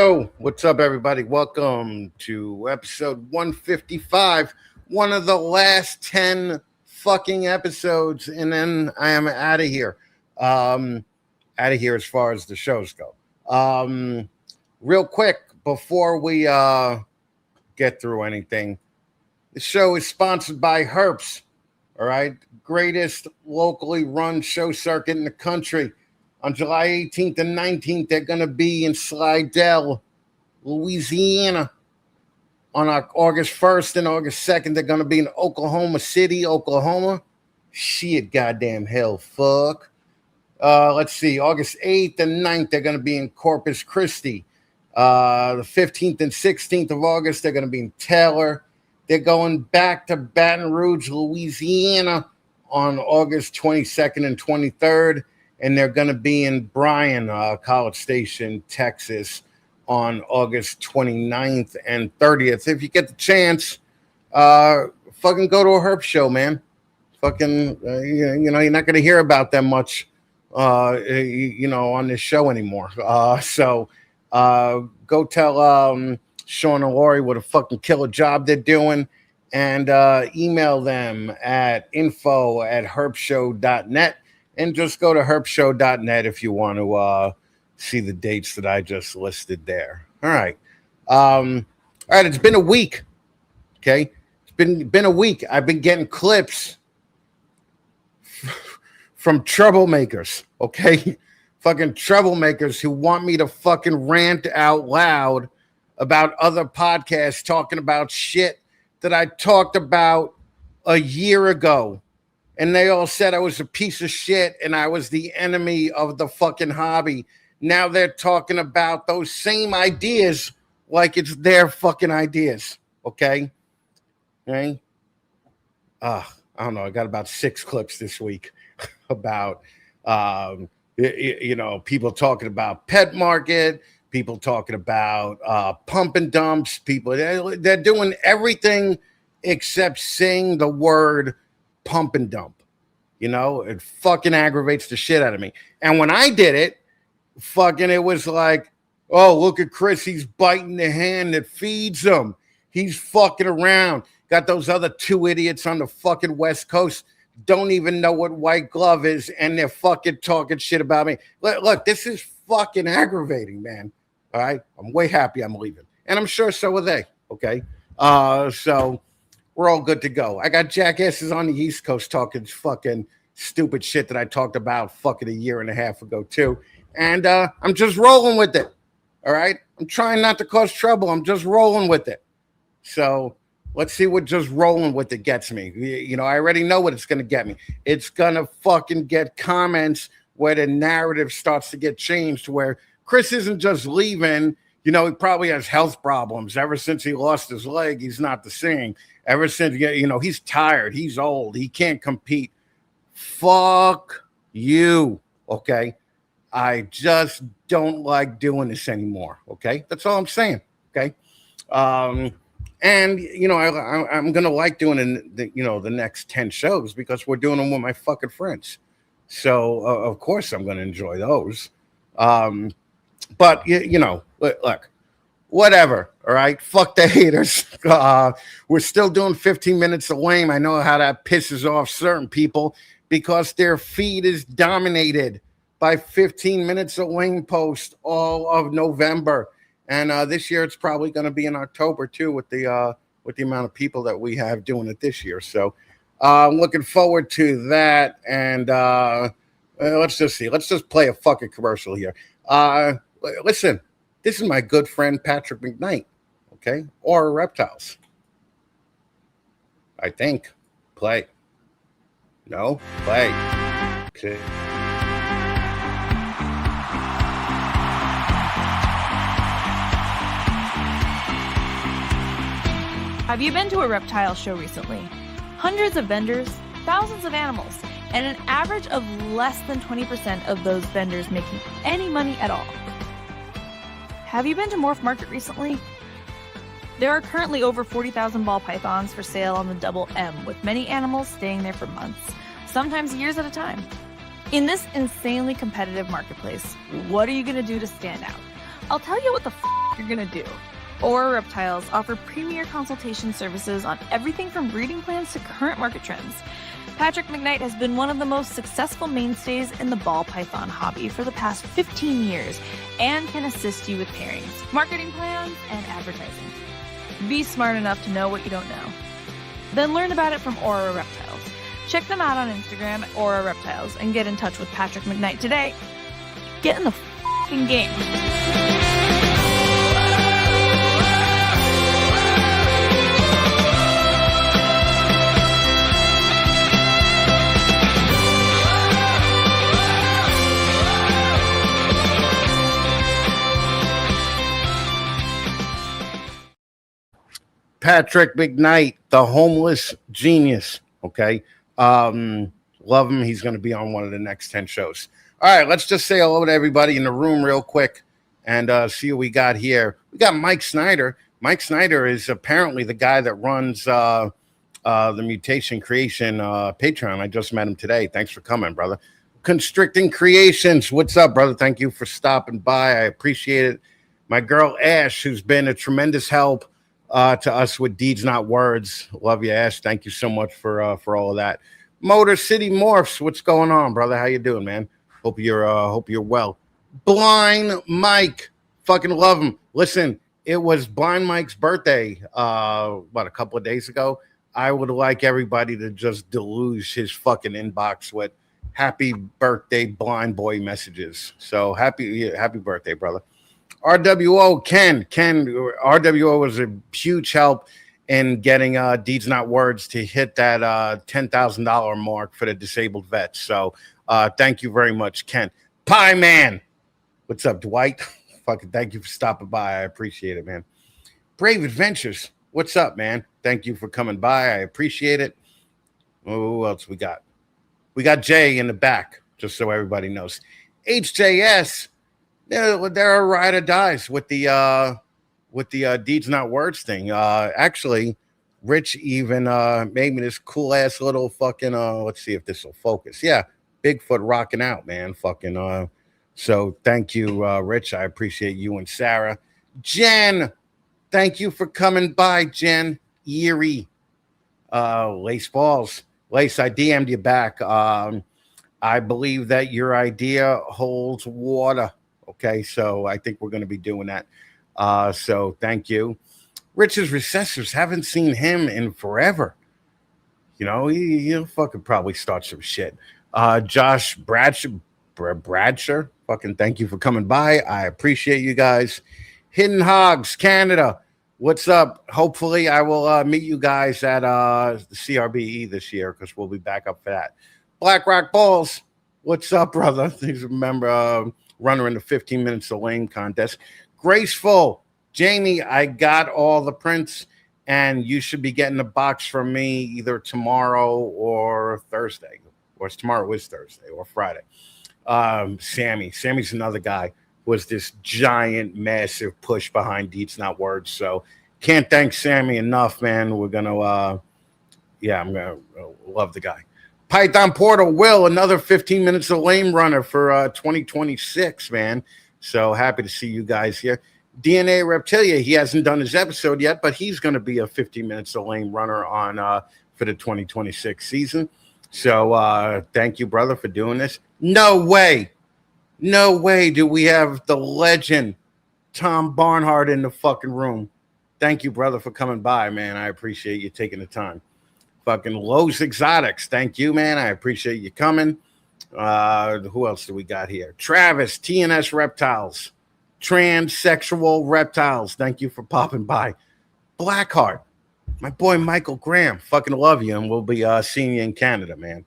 Yo, what's up, everybody? Welcome to episode 155, one of the last 10 fucking episodes, and then I am out of here. Out of here as far as the shows go. Real quick, before we get through anything, the show is sponsored by Herps, all right? Greatest locally run show circuit in the country. On July 18th and 19th, they're going to be in Slidell, Louisiana. On August 1st and August 2nd, they're going to be in Oklahoma City, Oklahoma. Shit, goddamn hell, fuck. Let's see, August 8th and 9th, they're going to be in Corpus Christi. The 15th and 16th of August, they're going to be in Taylor. They're going back to Baton Rouge, Louisiana on August 22nd and 23rd. And they're going to be in Bryan, College Station, Texas on August 29th and 30th. If you get the chance, fucking go to a Herp show, man. Fucking, you know, you're not going to hear about them much, on this show anymore. So go tell Sean and Lori what a fucking killer job they're doing, and email them at info@herpshow.net. And just go to herpshow.net if you want to see the dates that I just listed there. All right. It's been a week. Okay. It's been a week. I've been getting clips from troublemakers. Okay. Fucking troublemakers who want me to fucking rant out loud about other podcasts talking about shit that I talked about a year ago. And they all said I was a piece of shit and I was the enemy of the fucking hobby. Now they're talking about those same ideas like it's their fucking ideas. Okay? Okay? I don't know. I got about 6 clips this week about, people talking about pet market, people talking about pump and dumps, people. They're doing everything except saying the word pump and dump. You know, it fucking aggravates the shit out of me. And when I did it, it was like, oh, look at Chris. He's biting the hand that feeds him. He's fucking around. Got those other 2 idiots on the fucking West Coast, don't even know what white glove is, and they're fucking talking shit about me. Look, this is fucking aggravating, man. All right? I'm way happy I'm leaving. And I'm sure so are they, okay? So we're all good to go. I got jackasses on the East Coast talking fucking stupid shit that I talked about fucking a year and a half ago too. And I'm just rolling with it. All right? I'm trying not to cause trouble. I'm just rolling with it. So let's see what just rolling with it gets me. You know, I already know what it's going to get me. It's going to fucking get comments where the narrative starts to get changed, where Chris isn't just leaving. You know, he probably has health problems. Ever since he lost his leg, he's not the same. Ever since, he's tired. He's old. He can't compete. Fuck you, okay? I just don't like doing this anymore, okay? That's all I'm saying, okay? I'm going to like doing the next 10 shows because we're doing them with my fucking friends. So, of course, I'm going to enjoy those. But, look, whatever, all right? Fuck the haters. We're still doing 15 minutes of lame. I know how that pisses off certain people because their feed is dominated by 15 minutes of lame post all of November. And this year it's probably going to be in October, too, with the amount of people that we have doing it this year. So I'm looking forward to that. And let's just see. Let's just play a fucking commercial here. Listen, this is my good friend Patrick McKnight, okay? Or Reptiles. I think. Play. No? Play. Okay. Have you been to a reptile show recently? Hundreds of vendors, thousands of animals, and an average of less than 20% of those vendors making any money at all. Have you been to Morph Market recently? There are currently over 40,000 ball pythons for sale on the Double M, with many animals staying there for months, sometimes years at a time. In this insanely competitive marketplace, what are you going to do to stand out? I'll tell you what the you're gonna do. Aura Reptiles offer premier consultation services on everything from breeding plans to current market trends. Patrick McKnight has been one of the most successful mainstays in the ball python hobby for the past 15 years and can assist you with pairings, marketing plans, and advertising. Be smart enough to know what you don't know. Then learn about it from Aura Reptiles. Check them out on Instagram at Aura Reptiles and get in touch with Patrick McKnight today. Get in the f***ing game. Patrick McKnight, the homeless genius. Okay. Love him. He's going to be on one of the next 10 shows. All right. Let's just say hello to everybody in the room real quick and see what we got here. We got Mike Snyder. Mike Snyder is apparently the guy that runs the Mutation Creation Patreon. I just met him today. Thanks for coming, brother. Constricting Creations. What's up, brother? Thank you for stopping by. I appreciate it. My girl Ash, who's been a tremendous help to us with Deeds Not Words. Love you, Ash. Thank you so much for all of that. Motor City Morphs, what's going on, brother? How you doing, man? Hope you're well. Blind Mike, fucking love him. Listen, it was Blind Mike's birthday a couple of days ago. I would like everybody to just deluge his fucking inbox with happy birthday blind boy messages. So happy birthday, brother. RWO, Ken, RWO was a huge help in getting Deeds Not Words to hit that $10,000 mark for the disabled vets. So thank you very much, Ken. Pie Man, what's up, Dwight? Fucking thank you for stopping by. I appreciate it, man. Brave Adventures, what's up, man? Thank you for coming by. I appreciate it. Who else we got? We got Jay in the back, just so everybody knows. HJS. There are ride or dies with the Deeds Not Words thing. Actually, Rich even made me this cool ass little fucking let's see if this will focus. Yeah, Bigfoot rocking out, man. Fucking so thank you, Rich. I appreciate you and Sarah. Jen, thank you for coming by, Jen. Erie. Lace Balls. Lace, I DM'd you back. I believe that your idea holds water. Okay, so I think we're going to be doing that. So thank you. Rich's Recessors, haven't seen him in forever. You know, he'll fucking probably start some shit. Josh Bradshaw, fucking thank you for coming by. I appreciate you guys. Hidden Hogs, Canada, what's up? Hopefully I will meet you guys at the CRBE this year because we'll be back up for that. Black Rock Balls, what's up, brother? Please remember... runner in the 15 minutes of lane contest. Graceful, Jamie, I got all the prints, and you should be getting a box from me either tomorrow or Thursday, or tomorrow is Thursday or Friday. Sammy's another guy who was this giant, massive push behind Deeds Not Words. So can't thank Sammy enough, man. We're gonna, I'm gonna love the guy. Python Portal Will, another 15 minutes of lame runner for 2026, man. So happy to see you guys here. DNA Reptilia, he hasn't done his episode yet, but he's going to be a 15 minutes of lame runner on for the 2026 season. So thank you, brother, for doing this. No way do we have the legend Tom Barnhart in the fucking room. Thank you, brother, for coming by, man. I appreciate you taking the time. Fucking Los Exotics. Thank you, man. I appreciate you coming. Who else do we got here? Travis, TNS Reptiles. Transsexual Reptiles. Thank you for popping by. Blackheart. My boy Michael Graham. Fucking love you. And we'll be seeing you in Canada, man.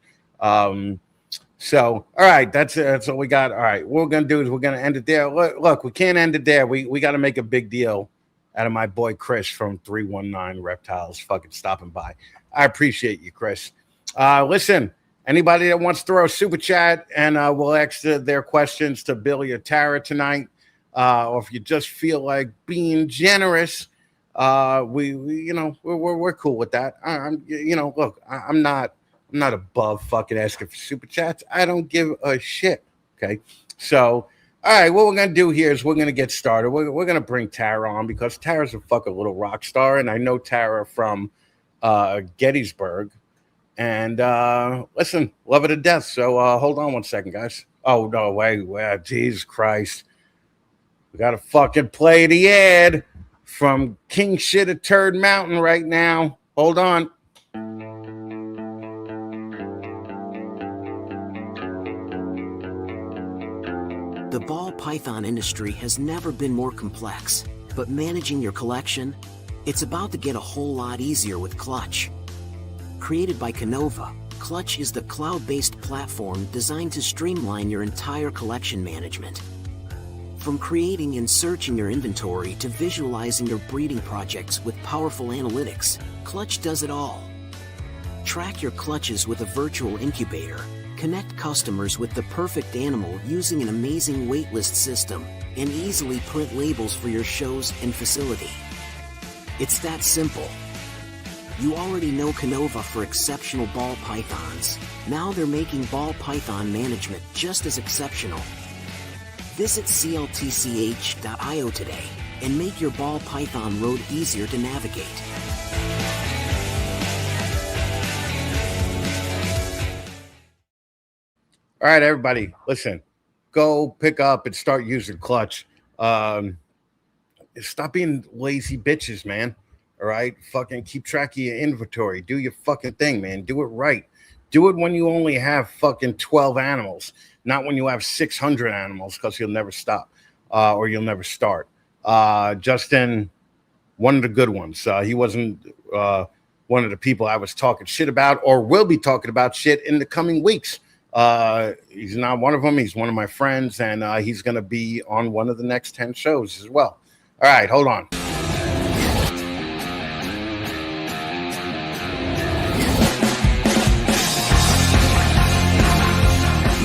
So, all right. That's all we got. All right. What we're going to do is we're going to end it there. Look, we can't end it there. We got to make a big deal out of my boy Chris from 319 Reptiles fucking stopping by. I appreciate you, Chris. Listen, anybody that wants to throw a super chat and we'll ask their questions to Billy or Tara tonight, or if you just feel like being generous, we're cool with that. I'm not above fucking asking for super chats. I don't give a shit. Okay, so All right, what we're gonna do here is we're gonna get started. We're gonna bring Tara on because Tara's a fucking little rock star, and I know Tara from Gettysburg. And listen, love her to death. So hold on one second, guys. Oh no, wait, Jesus Christ. We gotta fucking play the ad from King Shit at Turd Mountain right now. Hold on. The ball python industry has never been more complex, but managing your collection, it's about to get a whole lot easier with Clutch. Created by Canova, Clutch is the cloud-based platform designed to streamline your entire collection management. From creating and searching your inventory to visualizing your breeding projects with powerful analytics, Clutch does it all. Track your clutches with a virtual incubator, connect customers with the perfect animal using an amazing waitlist system, and easily print labels for your shows and facility. It's that simple. You already know Canova for exceptional ball pythons. Now they're making ball python management just as exceptional. Visit cltch.io today and make your ball python road easier to navigate. All right, everybody, listen. Go pick up and start using Clutch. Stop being lazy bitches, man. All right, fucking keep track of your inventory. Do your fucking thing, man. Do it right. Do it when you only have fucking 12 animals, not when you have 600 animals, because you'll never stop or you'll never start. Justin, one of the good ones. He wasn't one of the people I was talking shit about or will be talking about shit in the coming weeks. He's not one of them. He's one of my friends, and he's going to be on one of the next 10 shows as well. All right, hold on.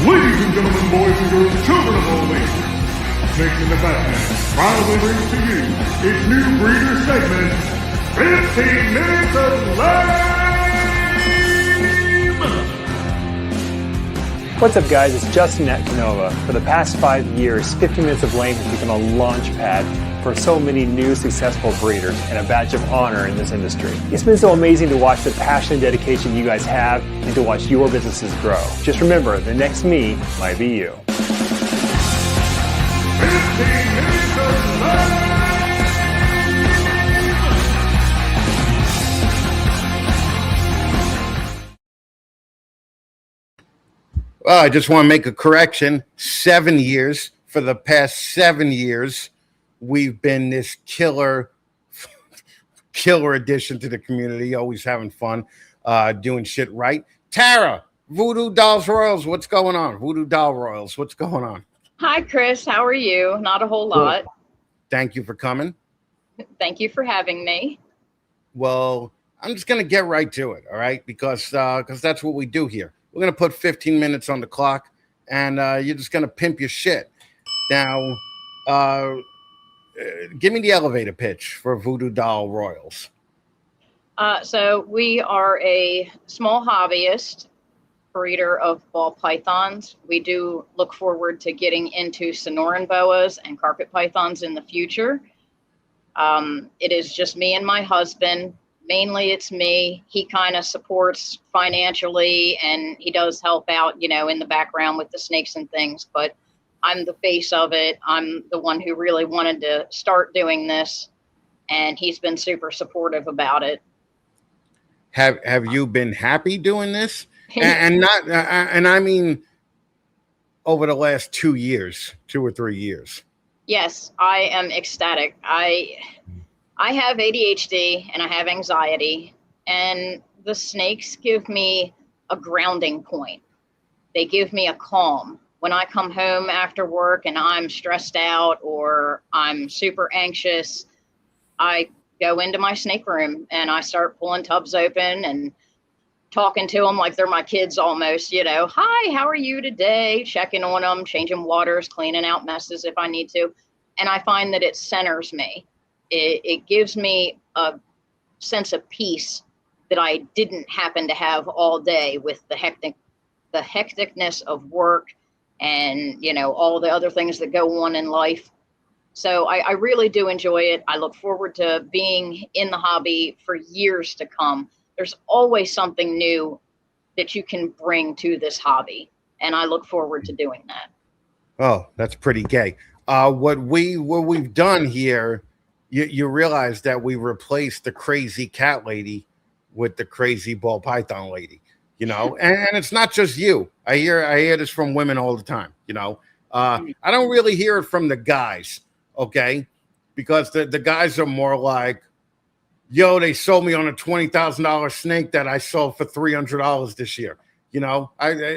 Ladies and gentlemen, boys and girls, children of all ages, Snakes in the Fatman proudly brings to you its new breeder segment, 15 Minutes of Lame! What's up, guys? It's Justin at Canova. For the past 5 years, 15 Minutes of Lame has become a launch pad for so many new successful breeders and a badge of honor in this industry. It's been so amazing to watch the passion and dedication you guys have and to watch your businesses grow. Just remember, the next me might be you. 15 Minutes of Lame! Well, I just want to make a correction. 7 years. For the past 7 years, we've been this killer addition to the community, always having fun, doing shit right. Tara, Voodoo Dolls Royals, what's going on? Voodoo Doll Royals, what's going on? Hi, Chris. How are you? Not a whole lot. Thank you for coming. Thank you for having me. Well, I'm just going to get right to it, all right? Because that's what we do here. We're going to put 15 minutes on the clock, and you're just going to pimp your shit. Now, give me the elevator pitch for Voodoo Doll Royals. So we are a small hobbyist breeder of ball pythons. We do look forward to getting into Sonoran boas and carpet pythons in the future. It is just me and my husband. Mainly it's me. He kind of supports financially, and he does help out, in the background with the snakes and things, but I'm the face of it. I'm the one who really wanted to start doing this, and he's been super supportive about it. Have you been happy doing this? and I mean over the last 2 years, 2 or 3 years. Yes, I am ecstatic. I have ADHD and I have anxiety, and the snakes give me a grounding point. They give me a calm. When I come home after work and I'm stressed out or I'm super anxious, I go into my snake room and I start pulling tubs open and talking to them like they're my kids almost, hi, how are you today? Checking on them, changing waters, cleaning out messes if I need to. And I find that it centers me. It gives me a sense of peace that I didn't happen to have all day with the hecticness of work and, you know, all the other things that go on in life. So I really do enjoy it. I look forward to being in the hobby for years to come. There's always something new that you can bring to this hobby, and I look forward to doing that. Oh, that's pretty gay. What we've done here, you realize that we replaced the crazy cat lady with the crazy ball python lady, you know, and it's not just you. I hear this from women all the time, you know. I don't really hear it from the guys, okay, because the guys are more like, yo, they sold me on a $20,000 snake that I sold for $300 this year, you know.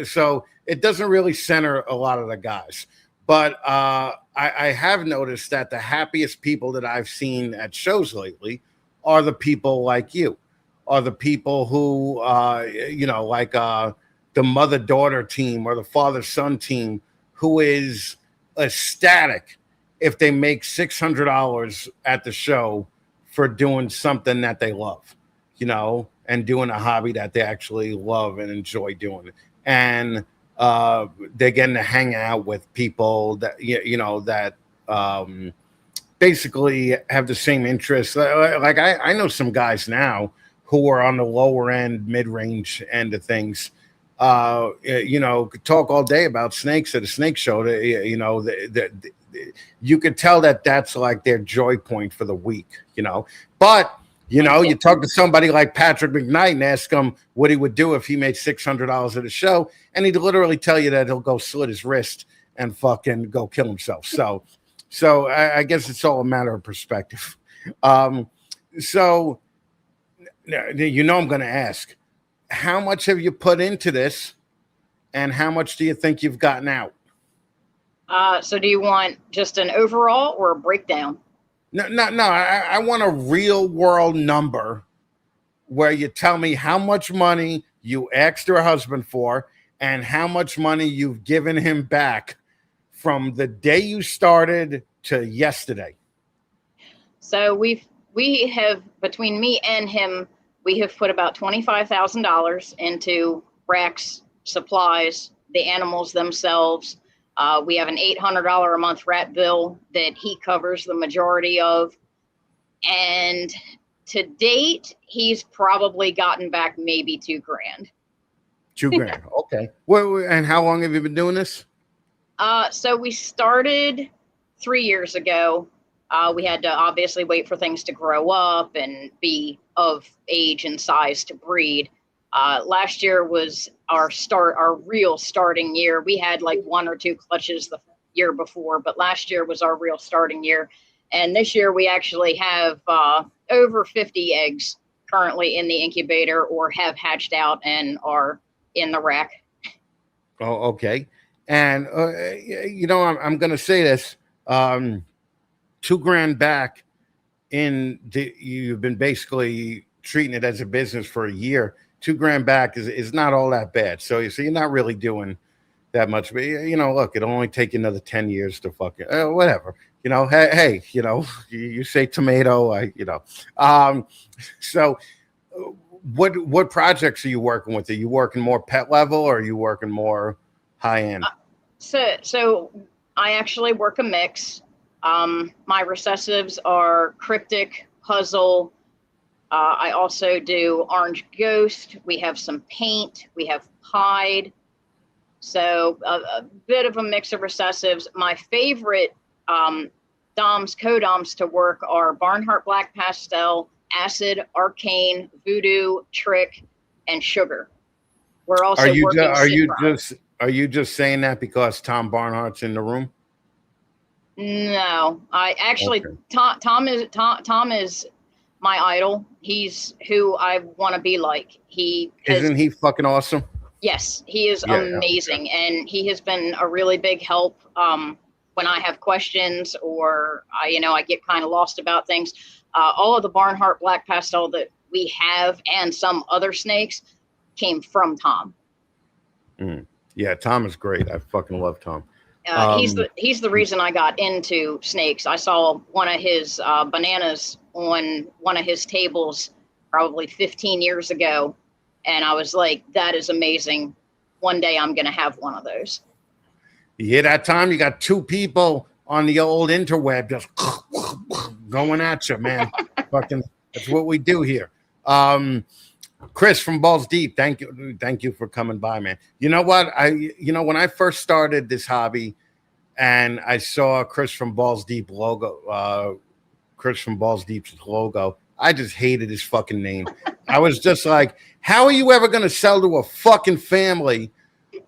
So it doesn't really center a lot of the guys. But I have noticed that the happiest people that I've seen at shows lately are the people like you, are the people who, you know, like the mother-daughter team or the father-son team, who is ecstatic if they make $600 at the show for doing something that they love, you know, and doing a hobby that they actually love and enjoy doing. And they're getting to hang out with people that, you know, that basically have the same interests. Like I know some guys now who are on the lower end, mid-range end of things. You know, could talk all day about snakes at a snake show. You know, you could tell that that's like their joy point for the week, you know. But, you know, you talk to somebody like Patrick McKnight and ask him what he would do if he made $600 at a show, and he'd literally tell you that he'll go slit his wrist and fucking go kill himself. So I guess it's all a matter of perspective. So, you know, I'm going to ask, how much have you put into this, and how much do you think you've gotten out? So do you want just an overall or a breakdown? No. I want a real world number where you tell me how much money you asked your husband for and how much money you've given him back from the day you started to yesterday. So we have, between me and him, we have put about $25,000 into racks, supplies, the animals themselves. We have an $800 a month rat bill that he covers the majority of. And to date, he's probably gotten back maybe $2,000. $2,000. Okay. Well, and how long have you been doing this? So we started 3 years ago. We had to obviously wait for things to grow up and be of age and size to breed. Last year was our real starting year. We had like 1 or 2 clutches the year before, but last year was our real starting year. And this year we actually have over 50 eggs currently in the incubator or have hatched out and are in the rack. Oh, okay. And, you know, I'm going to say this, $2,000 back you've been basically treating it as a business for a year. $2,000 back is not all that bad. So you're not really doing that much. But, you know, look, it'll only take you another 10 years to fucking whatever. You know, hey, you know, you say tomato, you know. So what projects are you working with? Are you working more pet level or are you working more high end? So I actually work a mix. My recessives are cryptic, puzzle. I also do orange ghost. We have some paint. We have pied. So a bit of a mix of recessives. My favorite co-doms to work are Barnhart Black Pastel, Acid, Arcane, Voodoo, Trick, and Sugar. We're also are you just saying that because Tom Barnhart's in the room? No, I actually, okay. Tom is my idol. He's who I want to be like. Isn't he fucking awesome? Yes, he is amazing, and he has been a really big help when I have questions or I get kind of lost about things. All of the Barnhart Black Pastel that we have and some other snakes came from Tom. Yeah, Tom is great. I fucking love Tom. He's the reason I got into snakes. I saw one of his bananas on one of his tables probably 15 years ago, and I was like, that is amazing. One day I'm going to have one of those. You hear that, Tom? You got two people on the old interweb just going at you, man. Fucking, that's what we do here. Chris from Balls Deep, thank you for coming by, man. You know what? When I first started this hobby, and I saw Chris from Balls Deep logo, Chris from Balls Deep's logo, I just hated his fucking name. I was just like, how are you ever going to sell to a fucking family,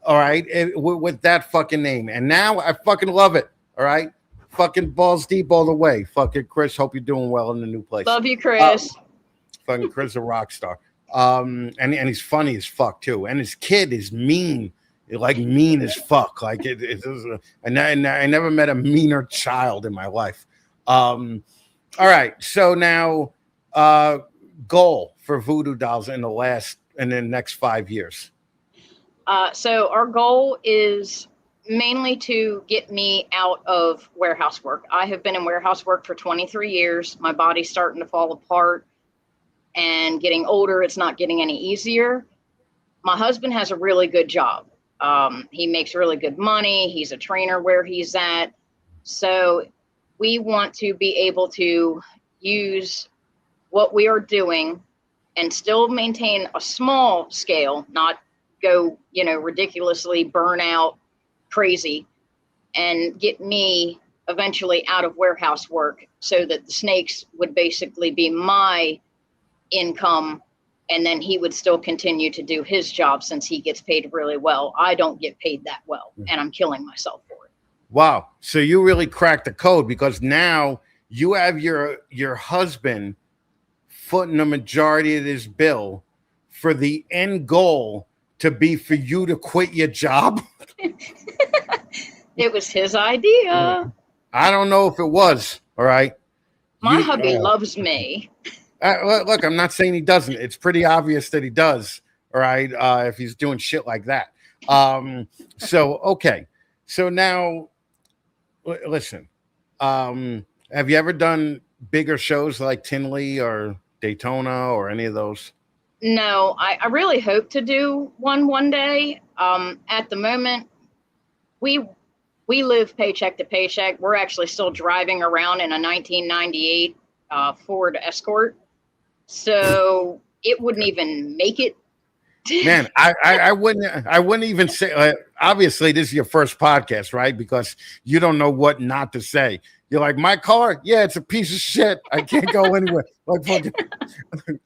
all right, with that fucking name? And now I fucking love it, all right? Fucking Balls Deep all the way. Fucking Chris, hope you're doing well in the new place. Love you, Chris. Fucking Chris, a rock star. And he's funny as fuck, too. And his kid is mean. Like mean as fuck. Like I never met a meaner child in my life. All right. So now goal for Voodoo Dolls in the next 5 years. So our goal is mainly to get me out of warehouse work. I have been in warehouse work for 23 years. My body's starting to fall apart and getting older. It's not getting any easier. My husband has a really good job. He makes really good money. He's a trainer where he's at. So we want to be able to use what we are doing and still maintain a small scale, not go, ridiculously burn out crazy, and get me eventually out of warehouse work so that the snakes would basically be my income. And then he would still continue to do his job since he gets paid really well. I don't get paid that well, and I'm killing myself for it. Wow. So you really cracked the code, because now you have your husband footing the majority of this bill for the end goal to be for you to quit your job. It was his idea. I don't know if it was. All right. My hubby loves me. Look, I'm not saying he doesn't. It's pretty obvious that he does. All right. If he's doing shit like that. Okay. So now, listen, have you ever done bigger shows like Tinley or Daytona or any of those? No, I really hope to do one day. At the moment, we live paycheck to paycheck. We're actually still driving around in a 1998 Ford Escort. So it wouldn't even make it. Man, I wouldn't even say. Obviously, this is your first podcast, right? Because you don't know what not to say. You're like, my car, yeah, it's a piece of shit. I can't go anywhere. Like, fucking. Okay.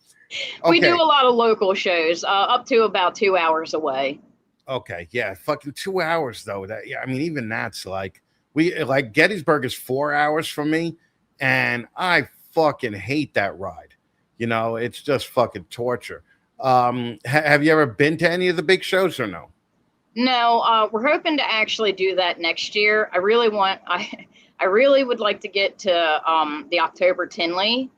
We do a lot of local shows, up to about 2 hours away. Okay, yeah, fucking 2 hours though. I mean, even that's like Gettysburg is 4 hours from me, and I fucking hate that ride. It's just fucking torture. Have you ever been to any of the big shows or no? No, we're hoping to actually do that next year. I really would like to get to the October Tinley.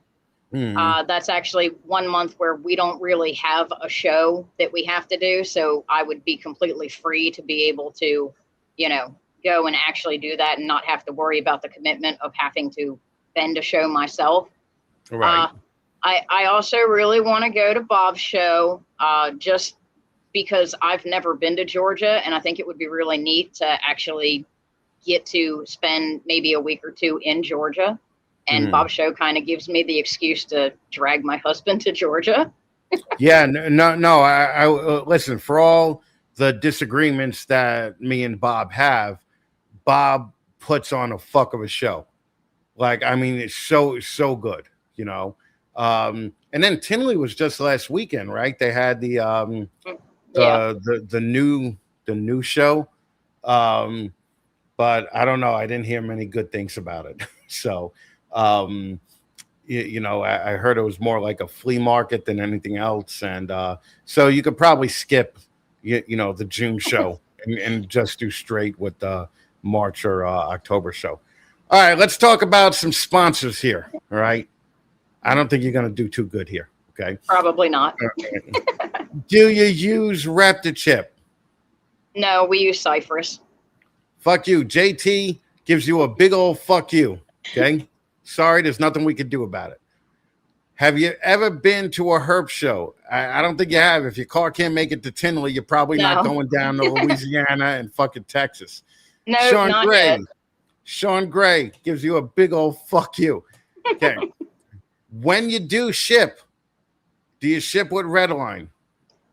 That's actually 1 month where we don't really have a show that we have to do. So I would be completely free to be able to, go and actually do that and not have to worry about the commitment of having to bend a show myself. Right. I also really want to go to Bob's show, just because I've never been to Georgia, and I think it would be really neat to actually get to spend maybe a week or two in Georgia. And Bob's show kind of gives me the excuse to drag my husband to Georgia. Yeah, no. I listen, for all the disagreements that me and Bob have, Bob puts on a fuck of a show. Like, I mean, it's so good, And then Tinley was just last weekend, right? They had the new show. But I don't know. I didn't hear many good things about it. So, I heard it was more like a flea market than anything else. And so you could probably skip, the June show and just do straight with the March or October show. All right, let's talk about some sponsors here. All right. I don't think you're going to do too good here. Okay. Probably not. Do you use Reptichip? No, we use Cypress. Fuck you. JT gives you a big old fuck you. Okay. Sorry, there's nothing we can do about it. Have you ever been to a herp show? I don't think you have. If your car can't make it to Tinley, you're probably not going down to Louisiana and fucking Texas. No, Sean not Gray. yet. Sean Gray gives you a big old fuck you. Okay. When you do ship you ship with Redline?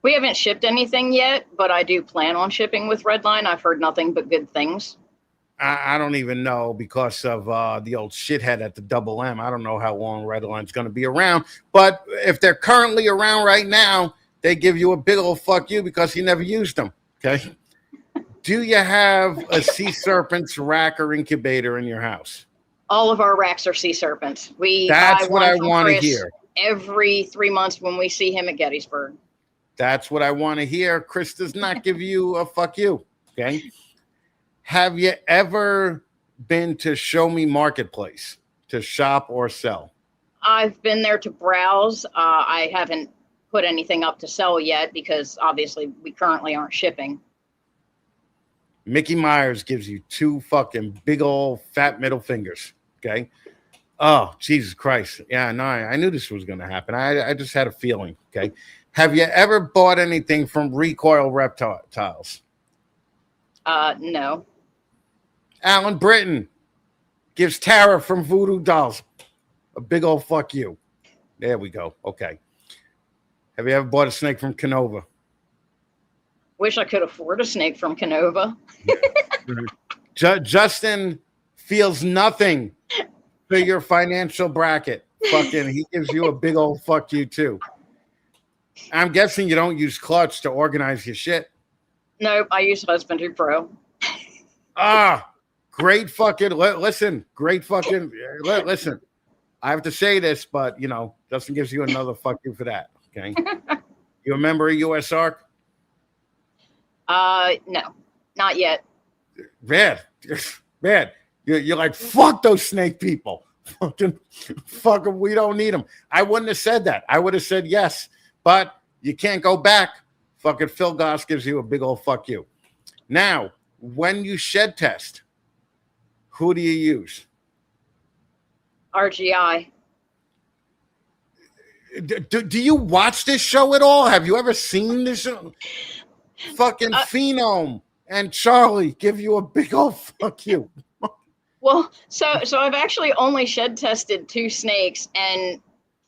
We haven't shipped anything yet, but I do plan on shipping with Redline. I've heard nothing but good things. I don't even know because of the old shithead at the Double M. I don't know how long Redline's going to be around. But if they're currently around right now, they give you a big old fuck you because you never used them. Okay. Do you have a Sea Serpents rack or incubator in your house? All of our racks are Sea Serpents. That's what I want to hear. Every 3 months when we see him at Gettysburg. That's what I want to hear. Chris does not give you a fuck you. Okay. Have you ever been to Show Me Marketplace to shop or sell? I've been there to browse. I haven't put anything up to sell yet because obviously we currently aren't shipping. Mickey Myers gives you 2 fucking big old fat middle fingers. Okay. Oh, Jesus Christ. Yeah, no, I knew this was going to happen. I just had a feeling. Okay. Have you ever bought anything from Recoil Reptiles? No. Alan Britton gives Tara from Voodoo Dolls a big old fuck you. There we go. Okay. Have you ever bought a snake from Canova? Wish I could afford a snake from Canova. Justin feels nothing for your financial bracket. Fucking, he gives you a big old fuck you too. I'm guessing you don't use Clutch to organize your shit. Nope, I use Husbandry Pro. Great fucking, listen, great fucking, listen. I have to say this, but, you know, Justin gives you another fuck you for that, okay? You remember a U.S. Ark? No, not yet. Man, you're like, fuck those snake people. Fuck them, we don't need them. I wouldn't have said that. I would have said yes, but you can't go back. Fucking Phil Goss gives you a big old fuck you. Now, when you shed test, who do you use? RGI. Do you watch this show at all? Have you ever seen this show? Fucking Phenome and Charlie give you a big old fuck you. Well, so I've actually only shed tested 2 snakes, and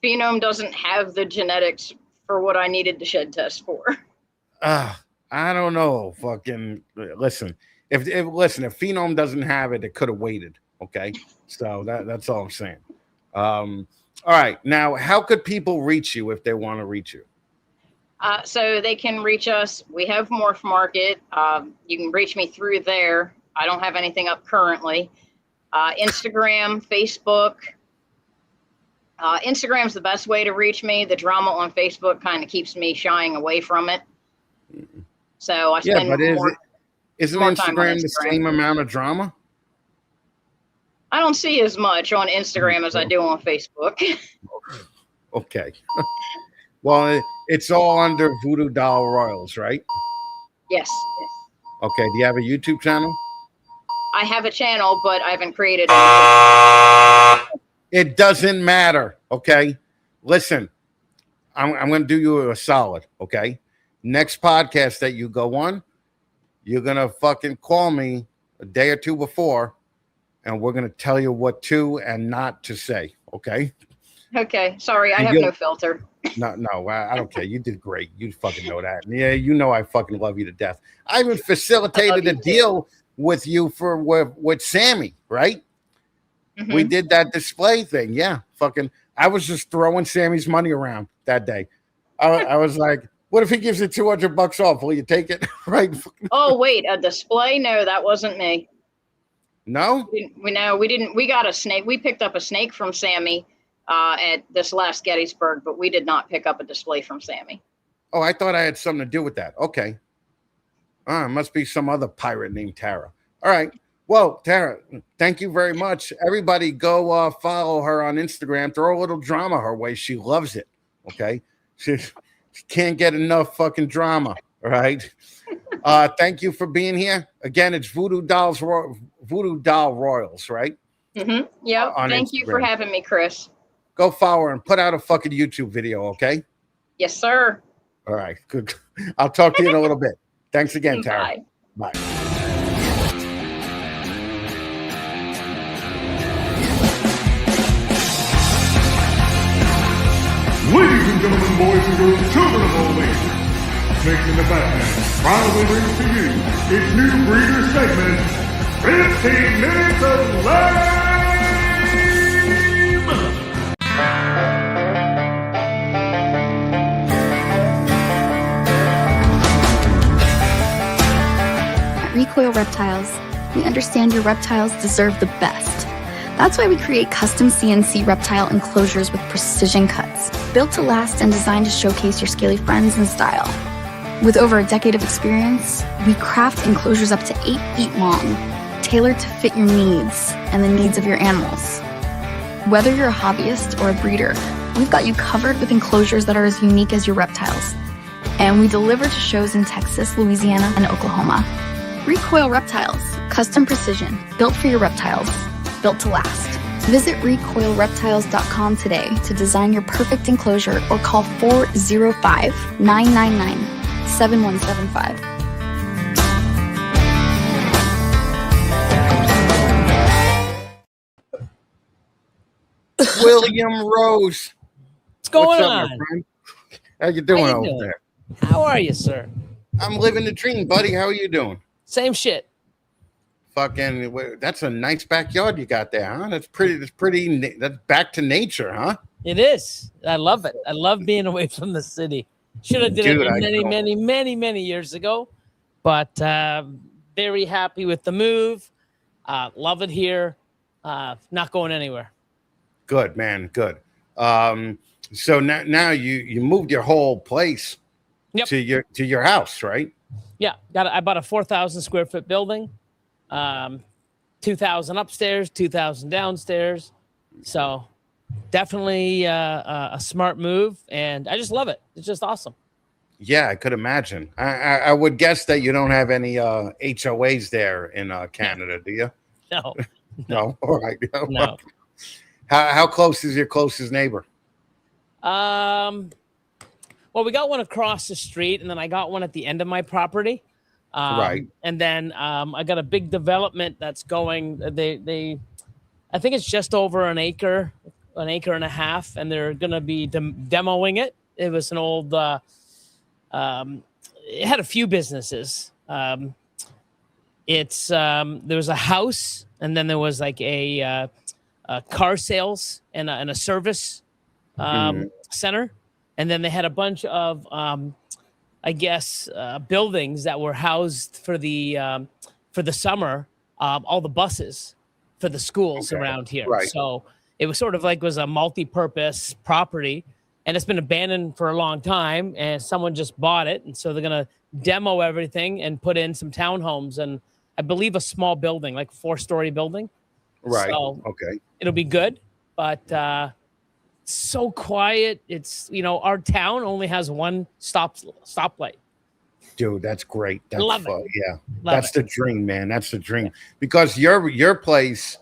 Phenome doesn't have the genetics for what I needed to shed test for. I don't know. Fucking listen. If Phenome doesn't have it, it could have waited. Okay, so that's all I'm saying. All right, now how could people reach you if they want to reach you? So they can reach us. We have Morph Market. You can reach me through there. I don't have anything up currently. Instagram, Facebook. Instagram's the best way to reach me. The drama on Facebook kind of keeps me shying away from it. So I spend isn't more time on Instagram the same amount of drama? I don't see as much on Instagram as I do on Facebook. Okay. Well, it's all under Voodoo Doll Royals, right? Yes. Okay. Do you have a YouTube channel? I have a channel, but I haven't created it. It doesn't matter. Okay. Listen, I'm going to do you a solid. Okay. Next podcast that you go on, you're going to fucking call me a day or 2 before, and we're going to tell you what to and not to say. Okay. Okay. Sorry. I have no filter. No, I don't care. You did great. You fucking know that. Yeah, you know I fucking love you to death. I even facilitated a deal with you with Sammy, right? Mm-hmm. We did that display thing. Yeah, fucking. I was just throwing Sammy's money around that day. I was like, what if he gives you $200 off? Will you take it? Right? Oh wait, a display? No, that wasn't me. No, we didn't. We got a snake. We picked up a snake from Sammy at this last Gettysburg, but we did not pick up a display from Sammy. Oh, I thought I had something to do with that. Okay. It must be some other pirate named Tara. All right. Well, Tara, thank you very much. Everybody go follow her on Instagram. Throw a little drama her way. She loves it. Okay. She can't get enough fucking drama. All right. Thank you for being here. Again, it's Voodoo Doll Royals, right? Mm-hmm. Yeah. Thank you for having me, Chris. Go follow her and put out a fucking YouTube video, okay? Yes, sir. All right. Good. I'll talk to you in a little bit. Thanks again, Tara. Bye. Bye. Ladies and gentlemen, boys and girls, children of all ages, making the Batman proudly brings to you its new breeder segment, 15 Minutes of Lame! At Recoil Reptiles, we understand your reptiles deserve the best. That's why we create custom CNC reptile enclosures with precision cuts, built to last and designed to showcase your scaly friends in style. With over a decade of experience, we craft enclosures up to 8 feet long, tailored to fit your needs and the needs of your animals. Whether you're a hobbyist or a breeder, we've got you covered with enclosures that are as unique as your reptiles. And we deliver to shows in Texas, Louisiana, and Oklahoma. Recoil Reptiles, custom precision, built for your reptiles, built to last. Visit recoilreptiles.com today to design your perfect enclosure or call 405-999-7175. William Rose. What's going up, on? my friend? How you doing over doing? there? How are you, sir? I'm living the dream, buddy. How are you doing? Same shit. Fucking, that's a nice backyard you got there, huh? That's pretty. That's back to nature, huh? It is. I love it. I love being away from the city. Should have did it many years ago, but very happy with the move. Love it here. Not going anywhere. Good, man. Good. So now you moved your whole place to your house, right? Yeah. I bought a 4,000 square foot building. 2,000 upstairs, 2,000 downstairs. So definitely a smart move, and I just love it. It's just awesome. Yeah, I could imagine. I would guess that you don't have any HOAs there in Canada, do you? No. No. All right. No. How close is your closest neighbor? Well, we got one across the street, and then I got one at the end of my property. Right. And then I got a big development that's going. I think it's just over an acre and a half, and they're going to be demoing it. It was an old. It had a few businesses. There was a house, and then there was like a car sales and a service center, and then they had a bunch of buildings that were housed for the summer, all the buses for the schools around here. Right. So it was sort of like was a multi-purpose property, and it's been abandoned for a long time, and someone just bought it. And so they're going to demo everything and put in some townhomes and I believe a small building, like a 4-story building. Right. So okay. It'll be good, but so quiet. It's, our town only has one stoplight. Dude, that's great. That's Love fun. it. Yeah. Love That's it. the dream, man. That's the dream. Because your place,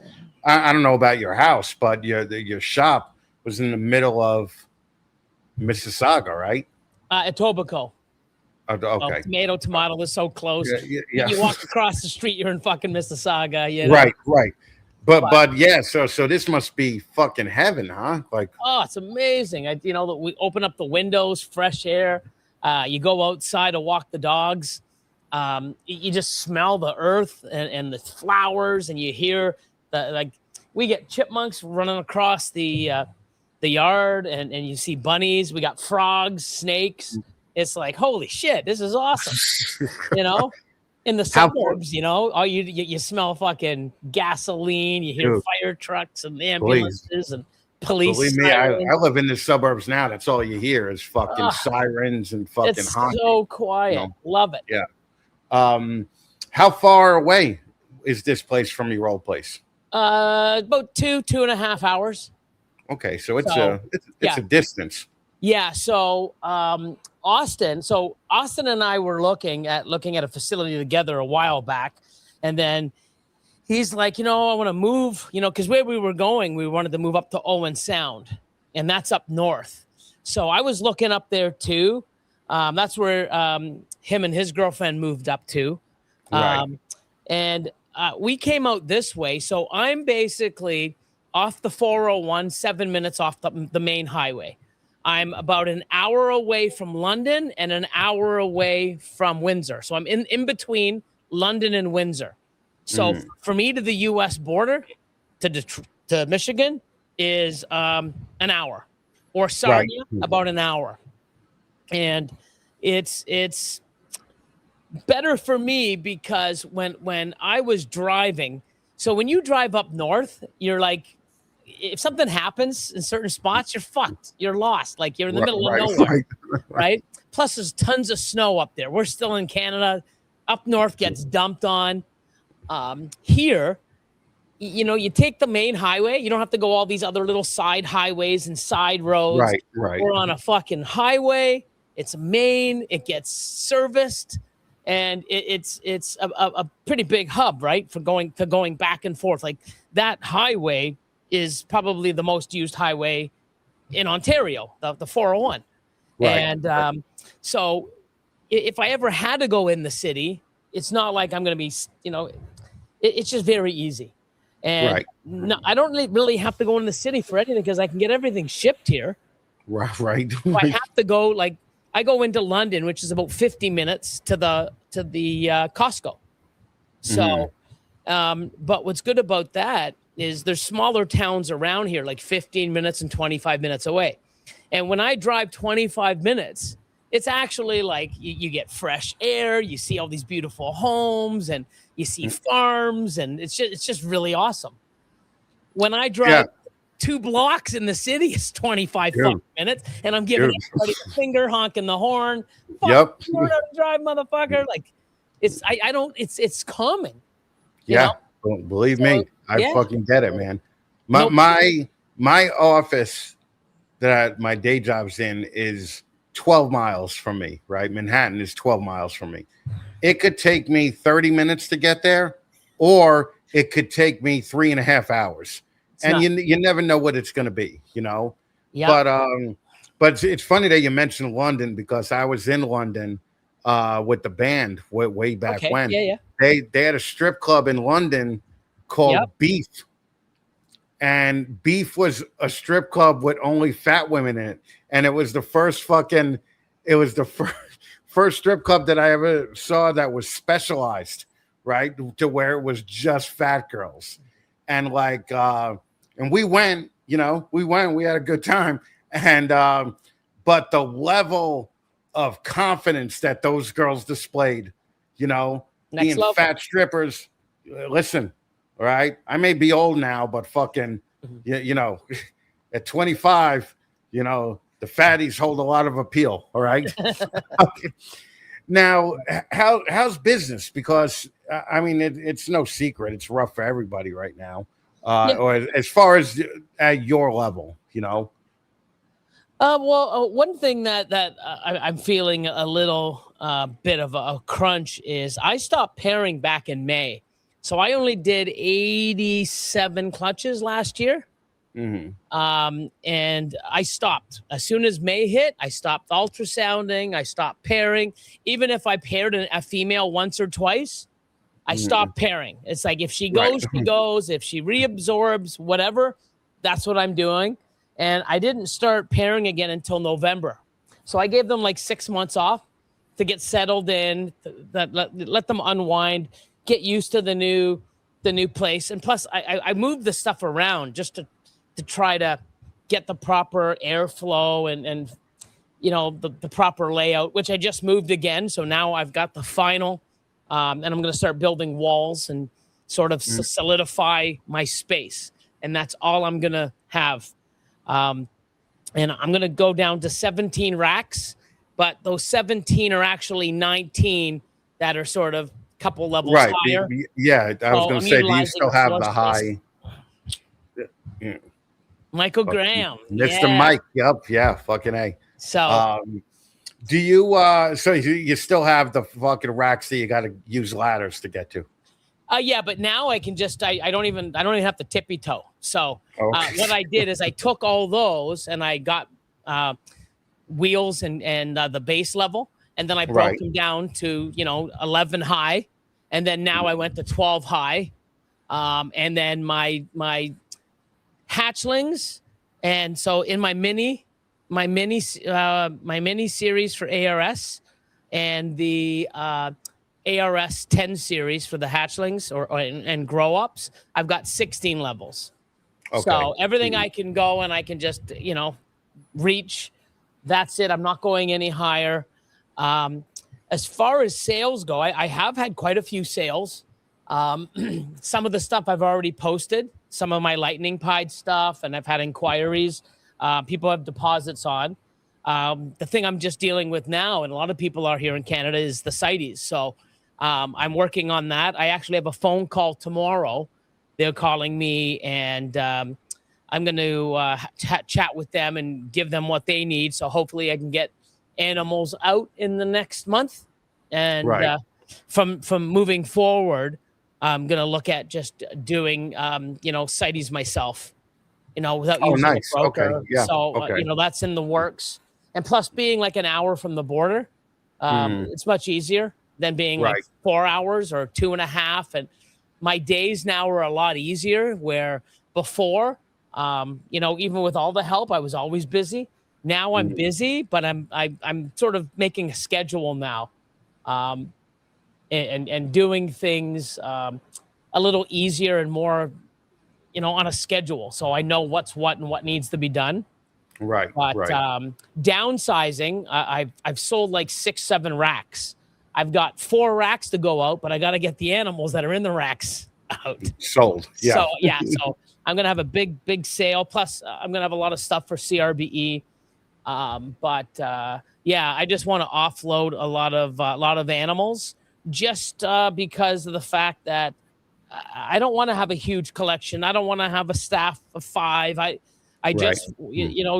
I don't know about your house, but your shop was in the middle of Mississauga, right? Etobicoke. Okay. Tomato is so close. Yeah. You walk across the street, you're in fucking Mississauga. Right. But yeah, so this must be fucking heaven, huh? Like, oh, it's amazing. We open up the windows, fresh air. You go outside to walk the dogs. You just smell the earth and the flowers, and you hear we get chipmunks running across the yard, and you see bunnies. We got frogs, snakes. It's like, holy shit, this is awesome. In the suburbs, all you smell fucking gasoline. You hear fire trucks and ambulances and police. Believe me, I live in the suburbs now. That's all you hear is fucking sirens and fucking it's honking. so quiet. Love it. Yeah. How far away is this place from your old place? About 2.5 hours. Okay, so it's a distance. Yeah. So Austin and I were looking at a facility together a while back, and then he's like, I want to move, because where we were going, we wanted to move up to Owen Sound, and that's up north. So I was looking up there too. That's where him and his girlfriend moved up to. Right. And we came out this way. So I'm basically off the 401, 7 minutes off the main highway. I'm about an hour away from London and an hour away from Windsor. So I'm in between London and Windsor. So for me to the U.S. border, to Michigan, is an hour, or Sarnia, about an hour. And it's better for me because when I was driving, so when you drive up north, you're like, if something happens in certain spots, you're fucked. You're lost. Like you're in the middle of nowhere, right? Plus, there's tons of snow up there. We're still in Canada. Up north gets dumped on. Here, you take the main highway. You don't have to go all these other little side highways and side roads. Right. We're on a fucking highway. It's main. It gets serviced, and it's a pretty big hub, right, for going back and forth. Like that highway is probably the most used highway in Ontario, the 401. And so if I ever had to go in the city, it's not like I'm going to be, it's just very easy. And no, I don't really have to go in the city for anything because I can get everything shipped here. Right. So I have to go, like, I go into London, which is about 50 minutes to the Costco. So, but what's good about that is there's smaller towns around here, like 15 minutes and 25 minutes away. And when I drive 25 minutes, it's actually like you get fresh air, you see all these beautiful homes, and you see farms, and it's just really awesome. When I drive 2 blocks in the city, it's 25 minutes, and I'm giving everybody a finger, honking the horn. Fuck, you know how to drive, motherfucker. Like it's common. Believe me, I fucking get it, man. My office that my day job's in is 12 miles from me, right? Manhattan is 12 miles from me. It could take me 30 minutes to get there, or it could take me 3.5 hours. You never know what it's going to be, But it's funny that you mentioned London, because I was in London with the band way back when. They had a strip club in London called Beef. And Beef was a strip club with only fat women in it. And it was the first first strip club that I ever saw that was specialized, right? To where it was just fat girls. And and we went, we had a good time. And, but the level of confidence that those girls displayed, being fat strippers, listen, all right, I may be old now, but fucking, at 25, the fatties hold a lot of appeal. All right. Okay. Now, how's business? Because I mean, it's no secret. It's rough for everybody right now. Or as far as at your level, one thing that I'm feeling a little bit of a crunch is I stopped pairing back in May. So I only did 87 clutches last year. And I stopped. As soon as May hit, I stopped ultrasounding. I stopped pairing. Even if I paired a female once or twice, I stopped pairing. It's like if she goes, she goes. If she reabsorbs, whatever, that's what I'm doing. And I didn't start pairing again until November. So I gave them like 6 months off to get settled in, let them unwind, get used to the new place. And plus I moved the stuff around just to try to get the proper airflow and the proper layout, which I just moved again. So now I've got the final, and I'm going to start building walls and sort of solidify my space. And that's all I'm going to have. And I'm going to go down to 17 racks, but those 17 are actually 19 that are sort of couple levels higher. Yeah, I was going to say, do you still have the high? Michael Graham. Mr. Mike. Yep. Yeah. Fucking A. So, do you, so you still have the fucking racks that you got to use ladders to get to? Yeah, but now I can just, I don't even have to tippy toe. So what I did is I took all those and I got wheels and the base level. And then I broke them down to, 11 high. And then now I went to 12 high. And then my hatchlings. And so in my mini my mini series for ARS and the ARS 10 series for the hatchlings and grow ups. I've got 16 levels. Okay. So everything I can go and I can just, reach. That's it. I'm not going any higher. As far as sales go, I have had quite a few sales. Some of the stuff I've already posted, some of my lightning pied stuff, and I've had inquiries. People have deposits on. The thing I'm just dealing with now, and a lot of people are here in Canada, is the CITES. So I'm working on that. I actually have a phone call tomorrow. They're calling me, and I'm going to chat with them and give them what they need. So hopefully I can get animals out in the next month. And from moving forward, I'm going to look at just doing, CITES myself, without using a broker. Okay. Yeah. So, that's in the works. And plus being like an hour from the border, it's much easier than being like 4 hours or 2.5. And my days now are a lot easier, where before, even with all the help, I was always busy. Now I'm busy, but I'm sort of making a schedule now, and doing things a little easier and more, on a schedule. So I know what's what and what needs to be done. Right. But downsizing, I've sold like 6-7 racks. I've got 4 racks to go out, but I got to get the animals that are in the racks out. Sold. Yeah. So I'm going to have a big sale. Plus I'm going to have a lot of stuff for CRBE. I just want to offload a lot of animals, just because of the fact that I don't want to have a huge collection. I don't want to have a staff of 5. I just,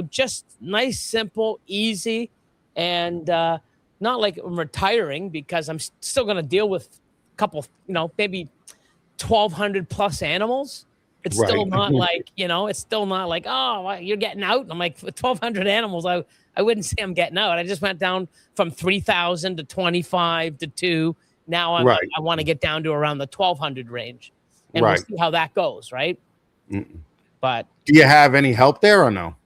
just nice, simple, easy, and not like I'm retiring, because I'm still going to deal with a couple, maybe 1,200 plus animals. It's still not like, it's still not like, oh, you're getting out. I'm like, with 1,200 animals, I wouldn't say I'm getting out. I just went down from 3,000 to 25 to 2. Now I want to get down to around the 1,200 range, and we'll see how that goes. Right. But do you have any help there or no?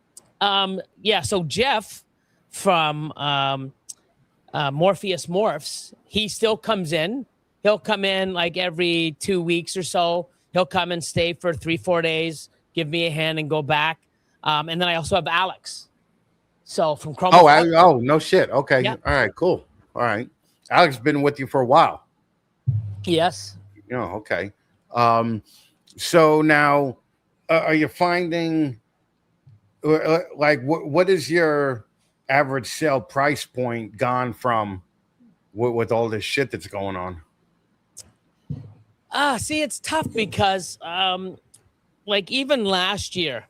So Jeff from Morpheus Morphs, he still comes in. He'll come in like every 2 weeks or so. He'll come and stay for 3-4 days, give me a hand, and go back. And then I also have Alex. So from Chrome. Oh, no shit. Okay. Yeah. All right, cool. All right. Alex has been with you for a while. Yes. Okay. So now, are you finding, like, what is your average sale price point gone from with all this shit that's going on? See, it's tough because, like even last year,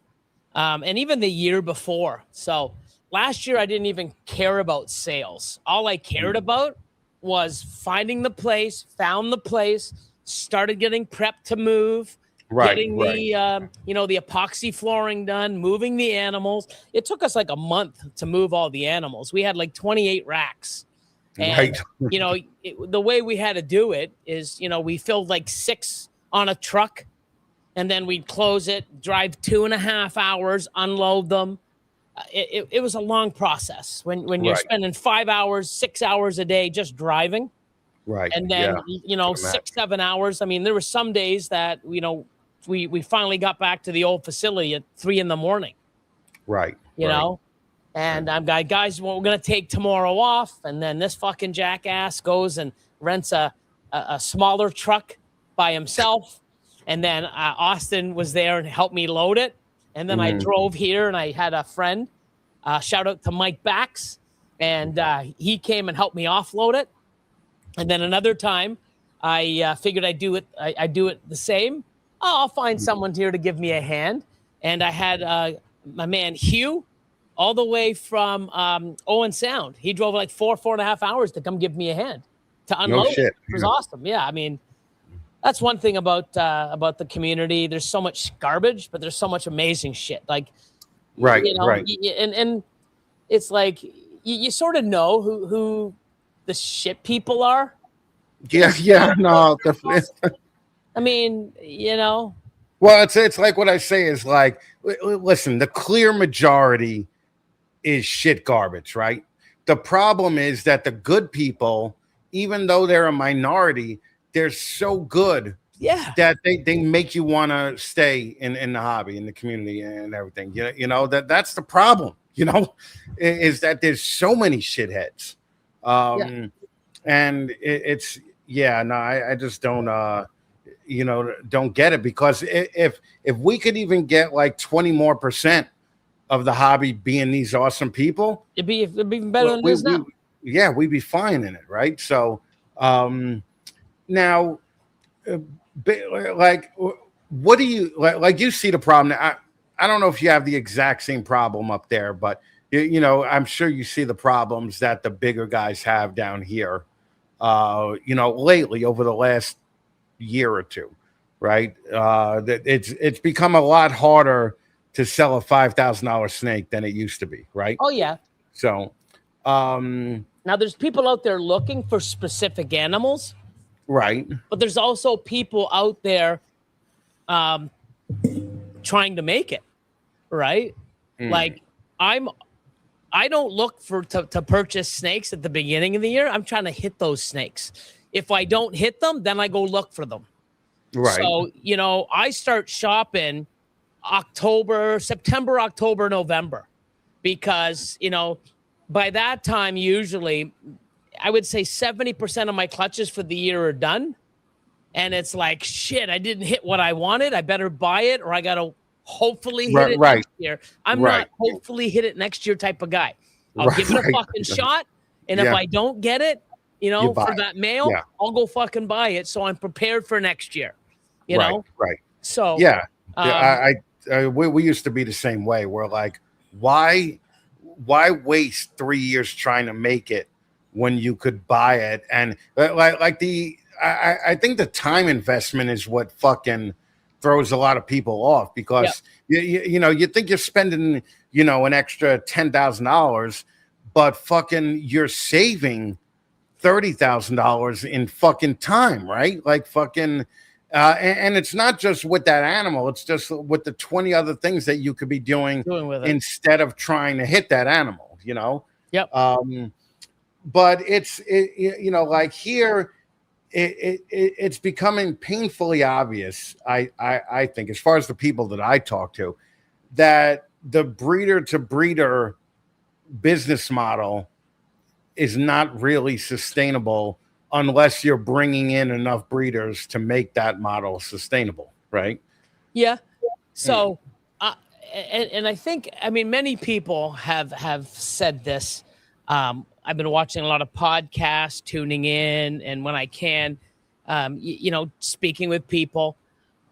and even the year before. So last year, I didn't even care about sales. All I cared about was finding the place, found the place, started getting prepped to move, getting the epoxy flooring done, moving the animals. It took us like a month to move all the animals. We had like 28 racks. And, the way we had to do it is, we filled like 6 on a truck, and then we'd close it, drive 2.5 hours, unload them. It was a long process when you're spending 5 hours, 6 hours a day just driving. Right. And then, 6-7 hours. I mean, there were some days that, we finally got back to the old facility at 3 a.m. Right. You know? And I'm like, guys, we're going to take tomorrow off. And then this fucking jackass goes and rents a smaller truck by himself. And then Austin was there and helped me load it. And then I drove here, and I had a friend, shout out to Mike Bax, and he came and helped me offload it. And then another time I figured I'd do it the same. Oh, I'll find someone here to give me a hand. And I had my man Hugh, all the way from Owen Sound. He drove like 4.5 hours to come give me a hand to unload. No shit. It was awesome. Yeah, I mean, that's one thing about the community. There's so much garbage, but there's so much amazing shit. Like, and it's like you sort of know who the shit people are. Yeah, no. I mean, Well, it's like what I say is like, listen, the clear majority is shit garbage, right? The problem is that the good people, even though they're a minority, they're so good that they make you want to stay in the hobby, in the community and everything. You know that's the problem, is that there's so many shitheads. And it's I just don't don't get it, because if we could even get like 20% more of the hobby being these awesome people, it'd be even better than this now. We'd be fine in it, right? So now, like, what do you like? You see the problem. I don't know if you have the exact same problem up there, but I'm sure you see the problems that the bigger guys have down here. Lately, over the last year or two, right? That it's become a lot harder to sell a $5,000 snake than it used to be, right? Oh yeah. So now there's people out there looking for specific animals, right? But there's also people out there trying to make it, right? Like I don't look to purchase snakes at the beginning of the year. I'm trying to hit those snakes. If I don't hit them, then I go look for them. Right. So, I start shopping September, October, November, because, by that time, usually I would say 70% of my clutches for the year are done. And it's like, shit, I didn't hit what I wanted. I better buy it, or I got to hopefully hit it next year. I'm not hopefully hit it next year type of guy. I'll give it a fucking shot. And if I don't get it, for that male, I'll go fucking buy it. So I'm prepared for next year, you know? Right. So, we used to be the same way. We're like, why waste 3 years trying to make it when you could buy it? And I think the time investment is what fucking throws a lot of people off, because you think you're spending an extra $10,000, but fucking you're saving $30,000 in fucking time, right? Like fucking and it's not just with that animal, it's just with the 20 other things that you could be doing with it, instead of trying to hit that animal, but it's like here it's becoming painfully obvious, I think, as far as the people that I talk to, that the breeder to breeder business model is not really sustainable unless you're bringing in enough breeders to make that model sustainable, right? Yeah. So, and I think, many people have said this. I've been watching a lot of podcasts, tuning in, and when I can, speaking with people,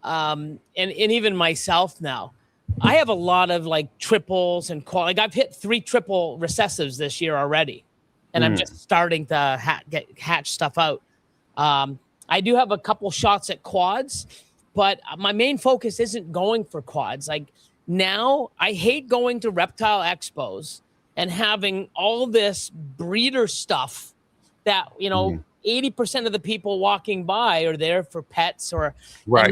and even myself now, I have a lot of like triples and I've hit 3 triple recessives this year already, and I'm just starting to hatch stuff out. I do have a couple shots at quads, but my main focus isn't going for quads. Like now, I hate going to reptile expos and having all this breeder stuff that, 80% of the people walking by are there for pets, and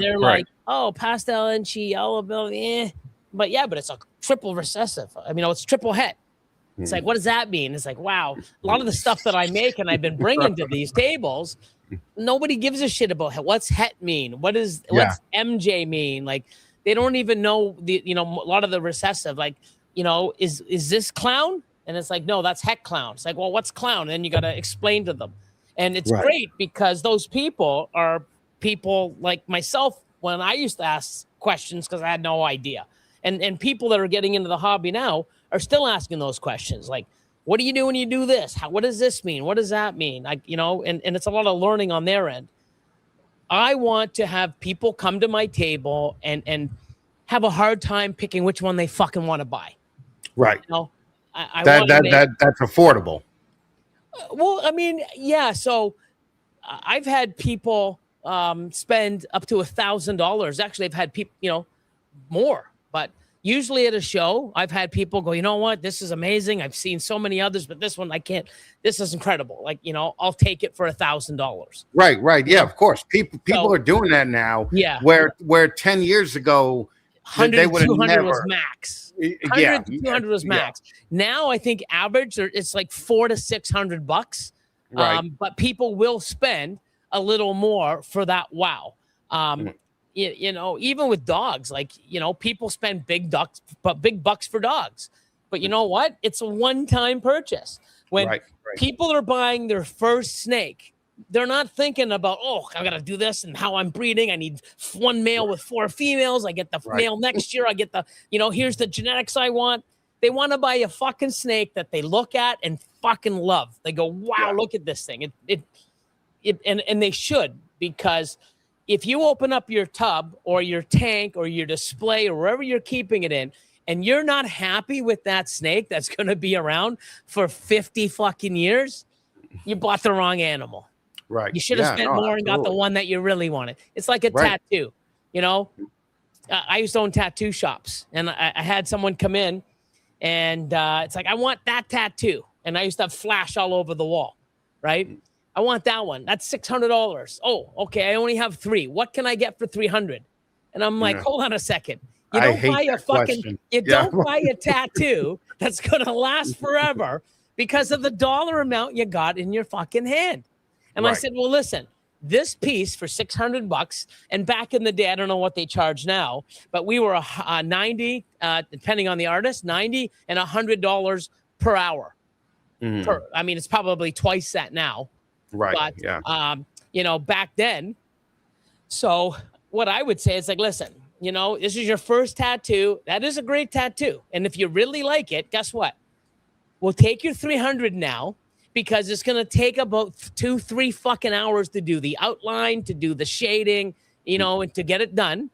they're like, oh, pastel and yellow bill, but it's a triple recessive. It's triple het. It's like, what does that mean? It's like, wow, a lot of the stuff that I make and I've been bringing to these tables, nobody gives a shit about what's het mean. What's MJ mean? Like, they don't even know a lot of the recessive, like, is this clown? And it's like, no, that's het clown. It's like, well, what's clown? And then you got to explain to them. And it's great because those people are people like myself when I used to ask questions because I had no idea. And people that are getting into the hobby now are still asking those questions. Like, what do you do when you do this? What does this mean? What does that mean? Like, and it's a lot of learning on their end. I want to have people come to my table and have a hard time picking which one they fucking want to buy. Right. That's affordable. Well, so I've had people spend up to $1,000. Actually, I've had people, more. But usually at a show, I've had people go, you know what? This is amazing. I've seen so many others, but this one I can't. This is incredible. Like, I'll take it for $1,000. Right. Yeah, of course. People are doing that now. Yeah. Where 10 years ago, 100, 200 was max. 100 to 200 was max. Now I think average it's like $400 to $600. Right. But people will spend a little more for that. Wow. You know, even with dogs, like, you know, people spend big bucks for dogs. But you know what? It's a one-time purchase. When people are buying their first snake, they're not thinking about, oh, I got to do this and how I'm breeding. I need one male with 4 females. I get the male next year. I get the, you know, here's the genetics I want. They want to buy a fucking snake that they look at and fucking love. They go, wow, look at this thing. And they should, because if you open up your tub or your tank or your display or wherever you're keeping it in, and you're not happy with that snake that's going to be around for 50 fucking years, you bought the wrong animal. Right. You should have spent more and got the one that you really wanted. It's like a tattoo, you know? I used to own tattoo shops, and I had someone come in, and it's like, I want that tattoo. And I used to have flash all over the wall, right? I want that one. That's $600. Oh, okay. I only have 3. What can I get for $300? And I'm like, hold on a second. You don't buy a tattoo that's going to last forever because of the dollar amount you got in your fucking hand. And I said, well, listen, this piece for $600, and back in the day, I don't know what they charge now, but we were $90, depending on the artist, $90 and $100 per hour. I mean, it's probably twice that now. Right. But, you know, back then. So what I would say is like, listen, you know, this is your first tattoo. That is a great tattoo. And if you really like it, guess what? We'll take your $300 now, because it's going to take about 2-3 fucking hours to do the outline, to do the shading, you know, and to get it done.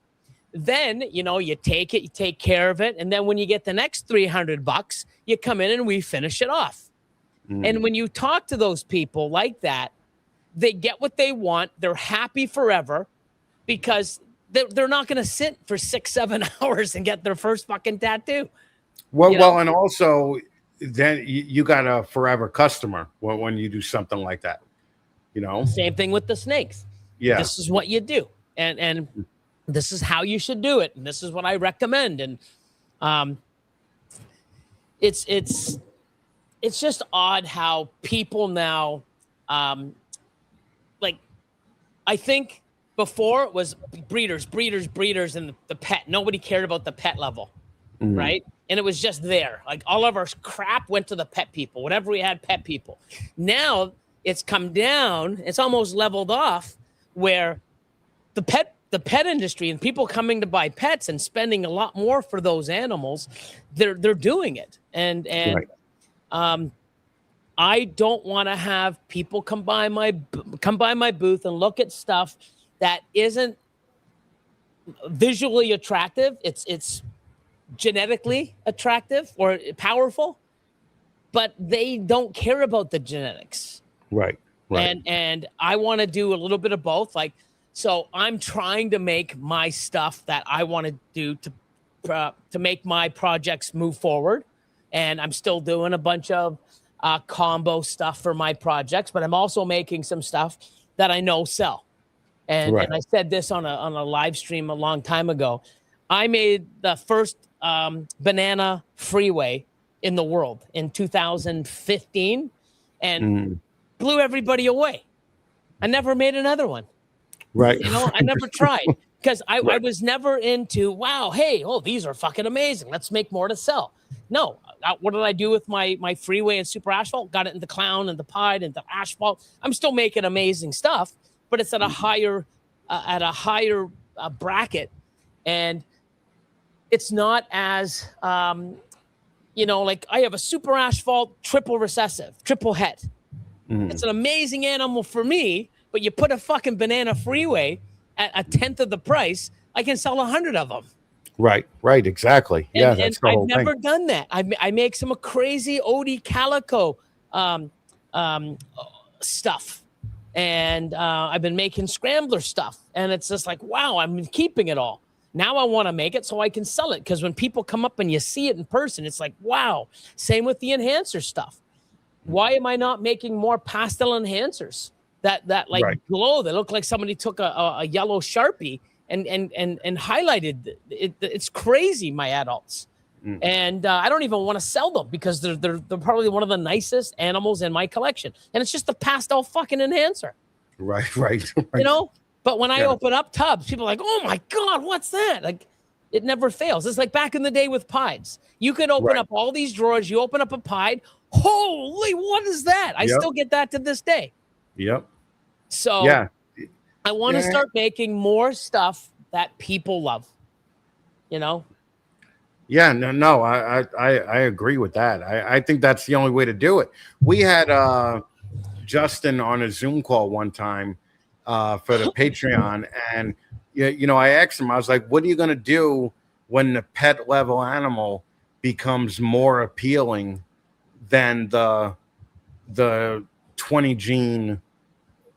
Then, you know, you take it, you take care of it. And then when you get the next $300, you come in and we finish it off. And when you talk to those people like that, they get what they want. They're happy forever, because they're not going to sit for 6-7 hours and get their first fucking tattoo. Well, and also then you got a forever customer when you do something like that, you know. Same thing with the snakes. Yeah, this is what you do, and this is how you should do it, and this is what I recommend. And it's just odd how people now, like, I think before it was breeders, and the pet. Nobody cared about the pet level, right? And it was just there. Like, all of our crap went to the pet people. Whatever we had, pet people. Now it's come down. It's almost leveled off, where the pet industry and people coming to buy pets and spending a lot more for those animals, they're doing it. And I don't want to have people come by my booth and look at stuff that isn't visually attractive. It's genetically attractive or powerful, but they don't care about the genetics. Right. And I want to do a little bit of both. Like, so I'm trying to make my stuff that I want to do to make my projects move forward. And I'm still doing a bunch of combo stuff for my projects, but I'm also making some stuff that I know sell. And I said this on a live stream a long time ago. I made the first banana freeway in the world in 2015 and blew everybody away. I never made another one. Right. You know, I never tried, because I was never into, wow, hey, oh, these are fucking amazing. Let's make more to sell. No. What did I do with my freeway and super asphalt? Got it into clown and the pied and the asphalt. I'm still making amazing stuff, but it's at a higher bracket, and it's not as you know, like, I have a super asphalt triple recessive, triple het. It's an amazing animal for me, but you put a fucking banana freeway at a 10th of the price, I can sell 100 of them. Right, exactly. Yeah, that's the whole thing. I've never done that. I make some crazy Odie Calico stuff, and I've been making scrambler stuff, and it's just like, wow, I'm keeping it all. Now I want to make it so I can sell it, because when people come up and you see it in person, it's like, wow. Same with the enhancer stuff. Why am I not making more pastel enhancers that glow? They look like somebody took a yellow Sharpie and highlighted it. It's crazy, my adults. And I don't even want to sell them because they're probably one of the nicest animals in my collection. And it's just a pastel fucking enhancer. Right. You know? But when I open up tubs, people are like, oh my God, what's that? Like, it never fails. It's like back in the day with pieds. You could open up all these drawers. You open up a pied. Holy, what is that? I still get that to this day. Yep. So I want to start making more stuff that people love. You know? Yeah, no, I agree with that. I think that's the only way to do it. We had Justin on a Zoom call one time for the Patreon, and you know, I asked him, I was like, what are you going to do when the pet level animal becomes more appealing than the 20 gene,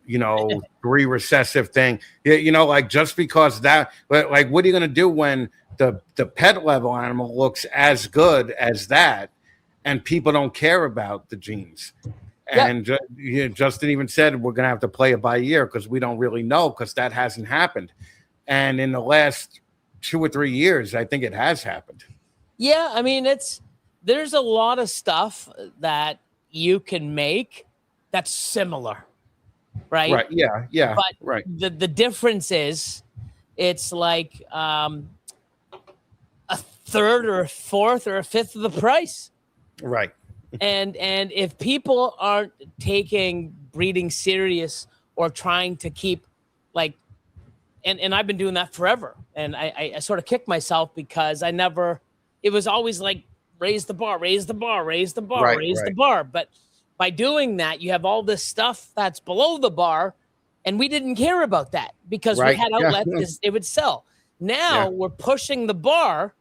you know, 3 recessive thing? You know, like, just because that, like, what are you going to do when the pet level animal looks as good as that and people don't care about the genes? And Justin even said we're going to have to play it by ear because we don't really know, because that hasn't happened. And in the last 2 or 3 years, I think it has happened. Yeah, I mean, there's a lot of stuff that you can make that's similar, right? Right. Yeah. But right. The difference is, it's like a third or a fourth or a fifth of the price. Right. And if people aren't taking breeding serious or trying to keep, like, and I've been doing that forever, and I sort of kick myself because it was always like, raise the bar, raise the bar, raise the bar, raise the bar. But by doing that, you have all this stuff that's below the bar, and we didn't care about that because we had outlets, it would sell. Now we're pushing the bar,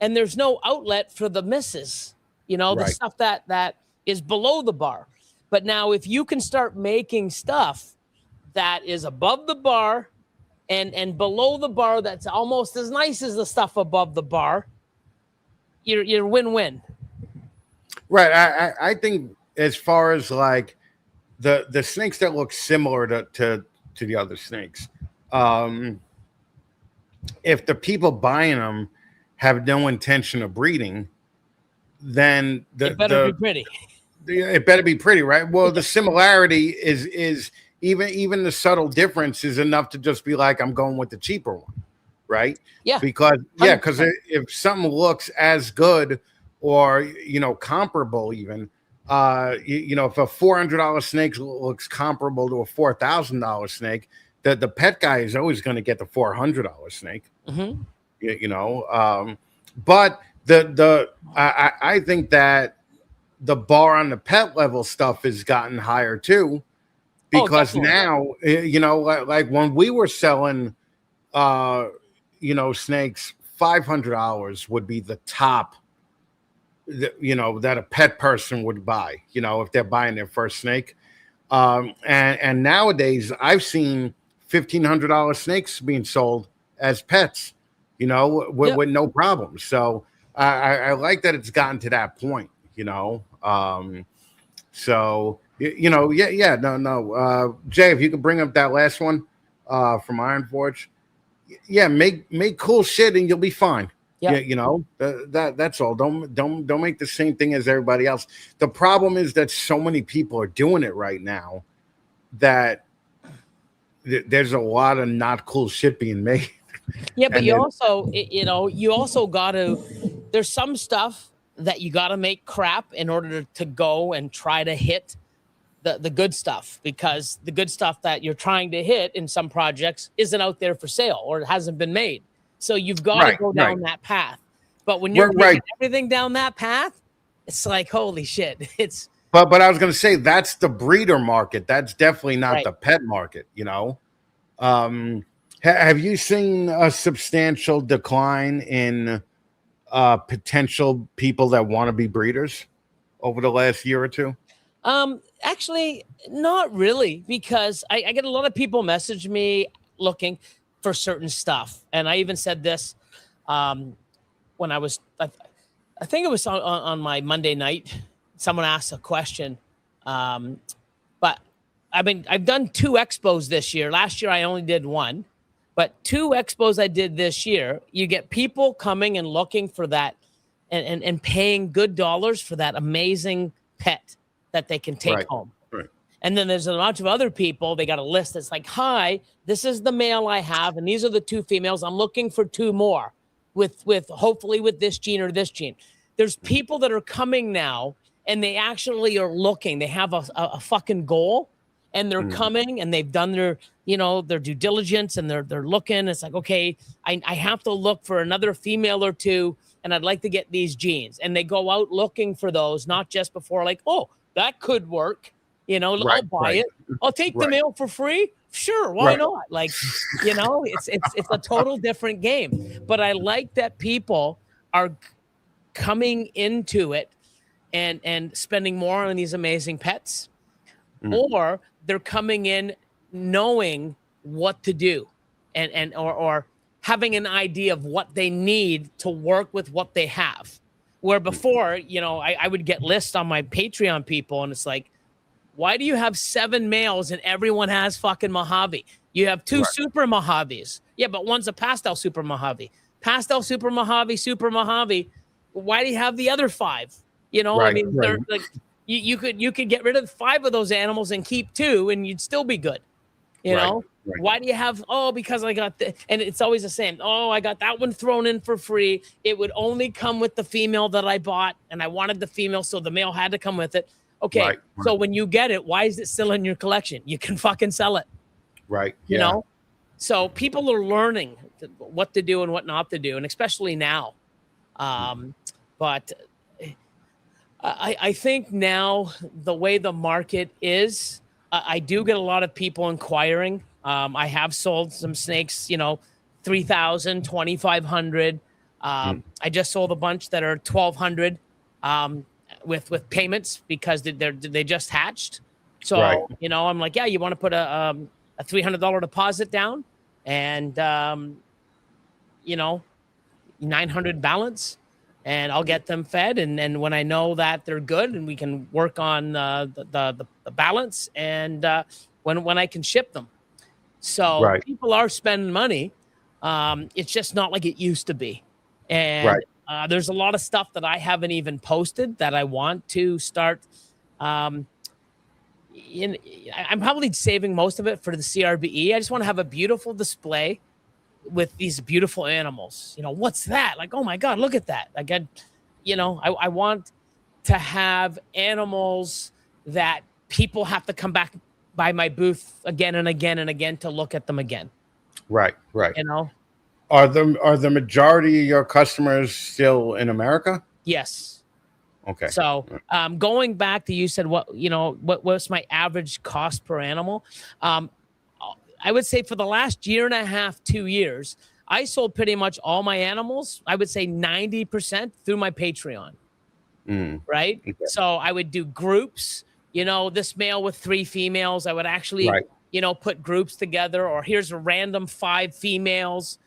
and there's no outlet for the misses, you know, the stuff that is below the bar. But now if you can start making stuff that is above the bar and below the bar that's almost as nice as the stuff above the bar, you're win-win. Right. I think as far as like the snakes that look similar to the other snakes, if the people buying them have no intention of breeding, then it better be pretty. It better be pretty, right? Well, the similarity is even the subtle difference is enough to just be like, I'm going with the cheaper one, right? Yeah. Because if something looks as good or, you know, comparable even, you know, if a $400 snake looks comparable to a $4,000 snake, the pet guy is always going to get the $400 snake. Mm-hmm. You know, but I think that the bar on the pet level stuff has gotten higher too, because now, you know, like when we were selling, you know, snakes, $500 would be the top, you know, that a pet person would buy, you know, if they're buying their first snake. And nowadays I've seen $1,500 snakes being sold as pets, you know, with no problem. So I like that it's gotten to that point, you know. So, you know, no. Jay, if you could bring up that last one from Iron Forge. Yeah, make cool shit and you'll be fine. Yeah, you know, that's all. Don't make the same thing as everybody else. The problem is that so many people are doing it right now that there's a lot of not cool shit being made. Yeah, but you also got to, there's some stuff that you got to make crap in order to go and try to hit the good stuff, because the good stuff that you're trying to hit in some projects isn't out there for sale or it hasn't been made. So you've got to go down that path. But when you're taking everything down that path, it's like, holy shit. But I was going to say, that's the breeder market. That's definitely not the pet market, you know. Have you seen a substantial decline in potential people that want to be breeders over the last year or two? Actually, not really, because I get a lot of people message me looking for certain stuff. And I even said this when I think it was on my Monday night. Someone asked a question. But I've done 2 expos this year. Last year, I only did 1. But 2 expos I did this year, you get people coming and looking for that and paying good dollars for that amazing pet that they can take home. Right. And then there's a bunch of other people. They got a list that's like, hi, this is the male I have, and these are the 2 females. I'm looking for 2 more with hopefully with this gene or this gene. There's people that are coming now, and they actually are looking. They have a fucking goal, and they're coming, and they've done their, their due diligence, and they're looking. It's like, okay, I have to look for another female or 2, and I'd like to get these genes. And they go out looking for those, not just before like, oh, that could work. I'll buy it. I'll take the male for free. Sure, why not? Like, it's a total different game. But I like that people are coming into it and spending more on these amazing pets, or they're coming in knowing what to do or having an idea of what they need to work with what they have. Where before, I would get lists on my Patreon people, and it's like, why do you have 7 males and everyone has fucking Mojave? You have 2 super Mojaves. Yeah, but one's a pastel super Mojave. Pastel super Mojave, super Mojave. Why do you have the other 5? They're like, you could get rid of 5 of those animals and keep 2, and you'd still be good. You know? Why do you have, because I got and it's always the same. I got that one thrown in for free. It would only come with the female that I bought, and I wanted the female, so the male had to come with it. Okay, so when you get it, why is it still in your collection? You can fucking sell it. Right. You know? So people are learning what to do and what not to do, and especially now. But I think now the way the market is, I do get a lot of people inquiring. I have sold some snakes, $3,000, $2,500. I just sold a bunch that are $1,200 with payments because they just hatched. So, I'm like, yeah, you want to put a $300 deposit down and, $900 balance, and I'll get them fed. And when I know that they're good and we can work on the balance and when I can ship them. So people are spending money. It's just not like it used to be. And there's a lot of stuff that I haven't even posted that I want to start. I'm probably saving most of it for the CRBE. I just want to have a beautiful display with these beautiful animals. What's that? Like, oh my God, look at that. Like, I want to have animals that people have to come back by my booth again and again and again to look at them again. Right. Are the majority of your customers still in America? Yes. Okay. So going back to, you said what's my average cost per animal? I would say for the last year and a half, 2 years, I sold pretty much all my animals, I would say 90% through my Patreon. Right? Okay. So I would do groups, this male with 3 females. I would actually, put groups together, or here's a random 5 females,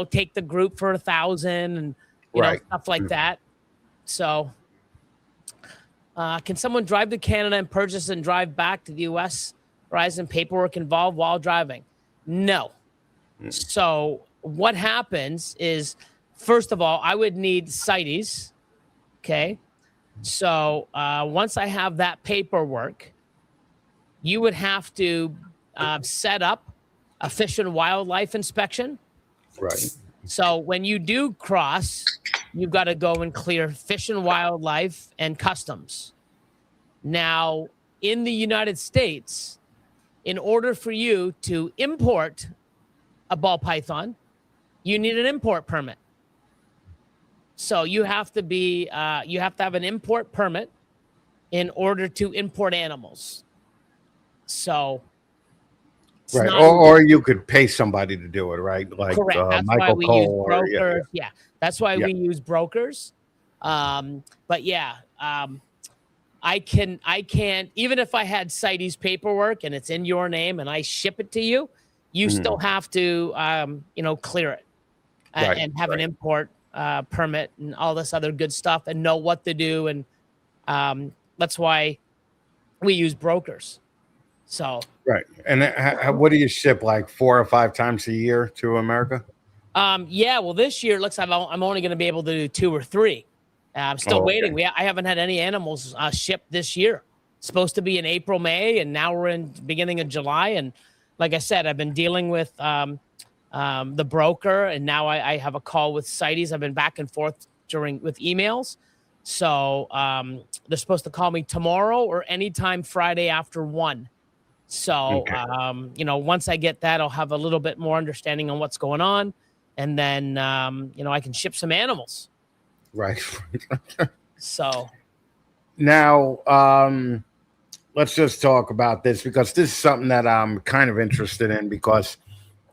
take the group for $1,000 and, stuff like that. So can someone drive to Canada and purchase and drive back to the U.S.? Horizon paperwork involved while driving? No. So what happens is, first of all, I would need CITES. Okay. So once I have that paperwork, you would have to set up a fish and wildlife inspection. Right. So when you do cross, you've got to go and clear Fish and Wildlife and Customs. Now, in the United States, in order for you to import a ball python, you need an import permit. So you have to have an import permit in order to import animals. So right, or you could pay somebody to do it, right? Like correct. That's Michael why we Cole use brokers. That's why we use brokers. But I can't, even if I had CITES paperwork and it's in your name and I ship it to you, you still have to, clear it and have an import permit and all this other good stuff and know what to do. And that's why we use brokers. So. Right. And what do you ship, like 4 or 5 times a year to America? Well, this year it looks like I'm only going to be able to do 2 or 3. I'm still waiting. I haven't had any animals shipped this year. It's supposed to be in April, May, and now we're in beginning of July. And like I said, I've been dealing with the broker, and now I have a call with CITES. I've been back and forth with emails. So they're supposed to call me tomorrow or anytime Friday after 1. So, once I get that, I'll have a little bit more understanding on what's going on. And then, I can ship some animals. Right. So now, let's just talk about this, because this is something that I'm kind of interested in, because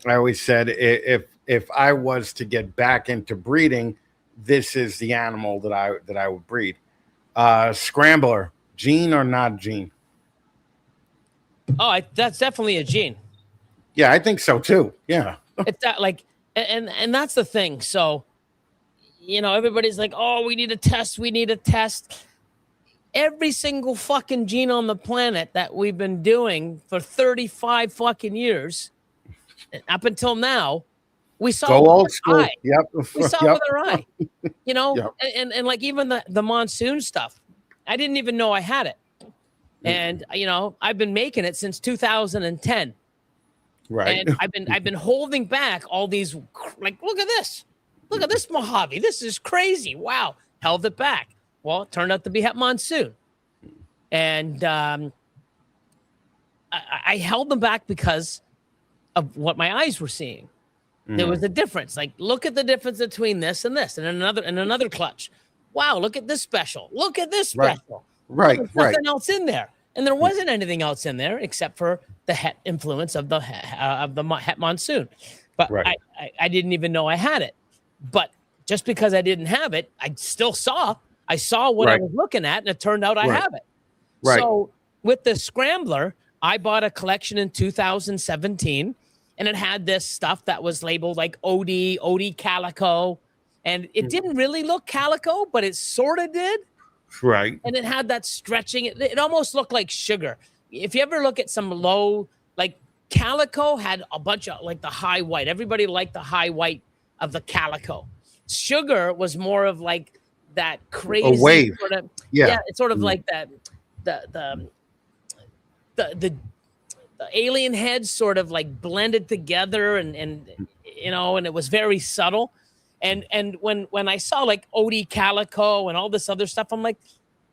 I always said if I was to get back into breeding, this is the animal that I would breed. Scrambler, gene or not gene? Oh, that's definitely a gene. Yeah, I think so too. Yeah. It's that, like, and that's the thing. So, everybody's like, oh, we need a test. We need a test. Every single fucking gene on the planet that we've been doing for 35 fucking years, up until now, we saw Go with old our school. eye. Yep. We saw Yep. with our eye. Yep. And like even the monsoon stuff, I didn't even know I had it. And I've been making it since 2010. Right. And I've been holding back all these, like, look at this Mojave. This is crazy. Wow. Held it back. Well, it turned out to be Het Monsoon. And I held them back because of what my eyes were seeing. There was a difference. Like, look at the difference between this and this, and another clutch. Wow, look at this special. Look at this special. Right. There's nothing else in there. And there wasn't anything else in there except for the Het influence of the Het Monsoon. But I didn't even know I had it. But just because I didn't have it, I still saw. I saw what I was looking at, and it turned out I have it. Right. So with the Scrambler, I bought a collection in 2017, and it had this stuff that was labeled like OD Calico. And it didn't really look calico, but it sort of did. Right. And it had that stretching. It almost looked like sugar. If you ever look at some low, like calico had a bunch of like the high white. Everybody liked the high white of the calico. Sugar was more of like that crazy wave. sort of. Yeah. It's sort of like that. The alien heads sort of like blended together, and it was very subtle. And when I saw like OD Calico and all this other stuff, I'm like,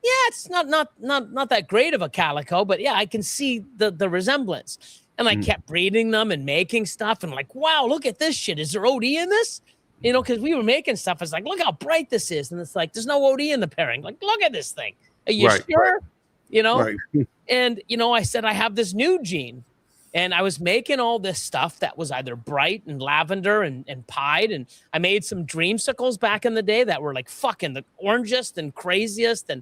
yeah, it's not that great of a calico, but yeah, I can see the resemblance. And I kept breeding them and making stuff, and like, wow, look at this shit. Is there OD in this? Because we were making stuff. It's like, look how bright this is, and it's like, there's no OD in the pairing. Like, look at this thing. Are you sure? Right. And I said I have this new gene. And I was making all this stuff that was either bright and lavender and pied. And I made some dreamsicles back in the day that were like fucking the orangest and craziest, and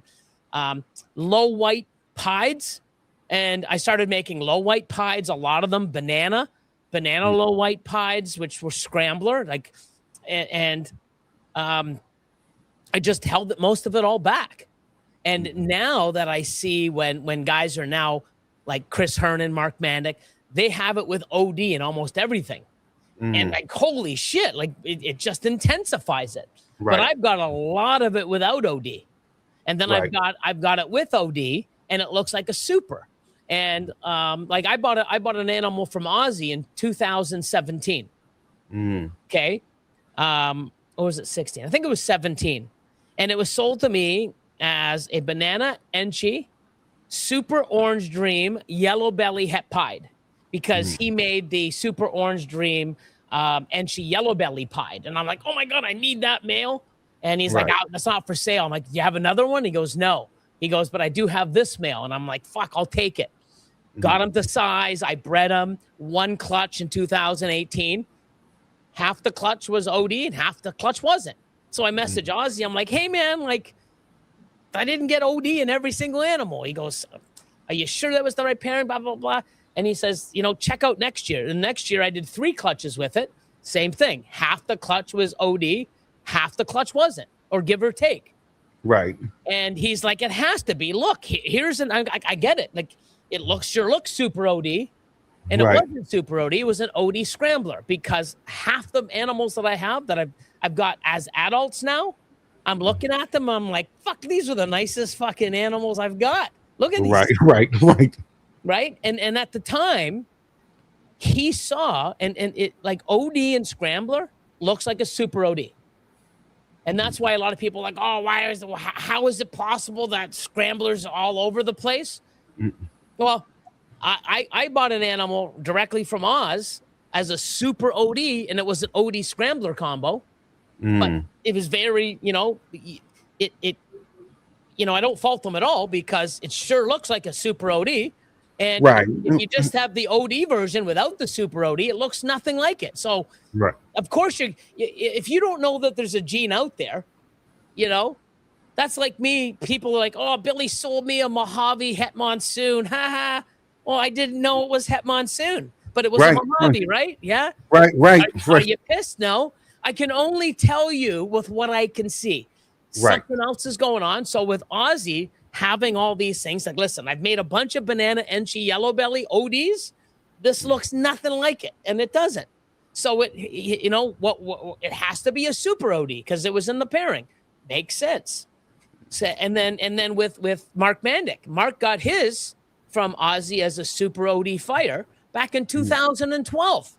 low white pieds. And I started making low white pieds, a lot of them banana low white pieds, which were Scrambler. Like, and I just held most of it all back. And now that I see when guys are now like Chris Hernan, Mark Mandick, they have it with OD and almost everything. And like, holy shit, like it just intensifies it. Right. But I've got a lot of it without OD. And then I've got it with OD, and it looks like a super. And like I bought an animal from Aussie in 2017. Okay. Or was it 16? I think it was 17. And it was sold to me as a banana enchi, super orange dream, yellow belly het pied, because he made the super orange dream enchi yellow belly pied. And I'm like, oh my God, I need that male. And he's like, oh, that's not for sale. I'm like, do you have another one? He goes, no. He goes, but I do have this male. And I'm like, fuck, I'll take it. Got him to size. I bred him. One clutch in 2018. Half the clutch was OD and half the clutch wasn't. So I message Ozzy. I'm like, hey, man, like, I didn't get OD in every single animal. He goes, are you sure that was the right pairing? Blah, blah, blah. And he says, check out next year. And next year I did 3 clutches with it. Same thing. Half the clutch was OD. Half the clutch wasn't, or give or take. Right. And he's like, it has to be. Look, here's I get it. Like, it sure looks super OD. And it wasn't super OD. It was an OD Scrambler, because half the animals that I have that I've got as adults now, I'm looking at them. I'm like, fuck, these are the nicest fucking animals I've got. Look at these. Right. And at the time, he saw, and it like OD and Scrambler looks like a super OD. And that's why a lot of people are like, oh, how is it possible that Scrambler's all over the place? Well, I bought an animal directly from Oz as a super OD, and it was an OD Scrambler combo. But it was very, I don't fault them at all because it sure looks like a super OD. And if you just have the OD version without the super OD, it looks nothing like it. So, of course, if you don't know that there's a gene out there, that's like me. People are like, oh, Billy sold me a Mojave Het Monsoon. Ha ha. Well, I didn't know it was Het Monsoon, but it was a Mojave, right? Yeah. Right. Are you pissed? No. I can only tell you with what I can see. Something else is going on. So with Ozzy having all these things, like, listen, I've made a bunch of banana Enchi yellow belly ODs. This looks nothing like it, and it doesn't. So it has to be a super OD because it was in the pairing. Makes sense. So, and then with Mark Mandic, Mark got his from Ozzy as a super OD fighter back in 2012.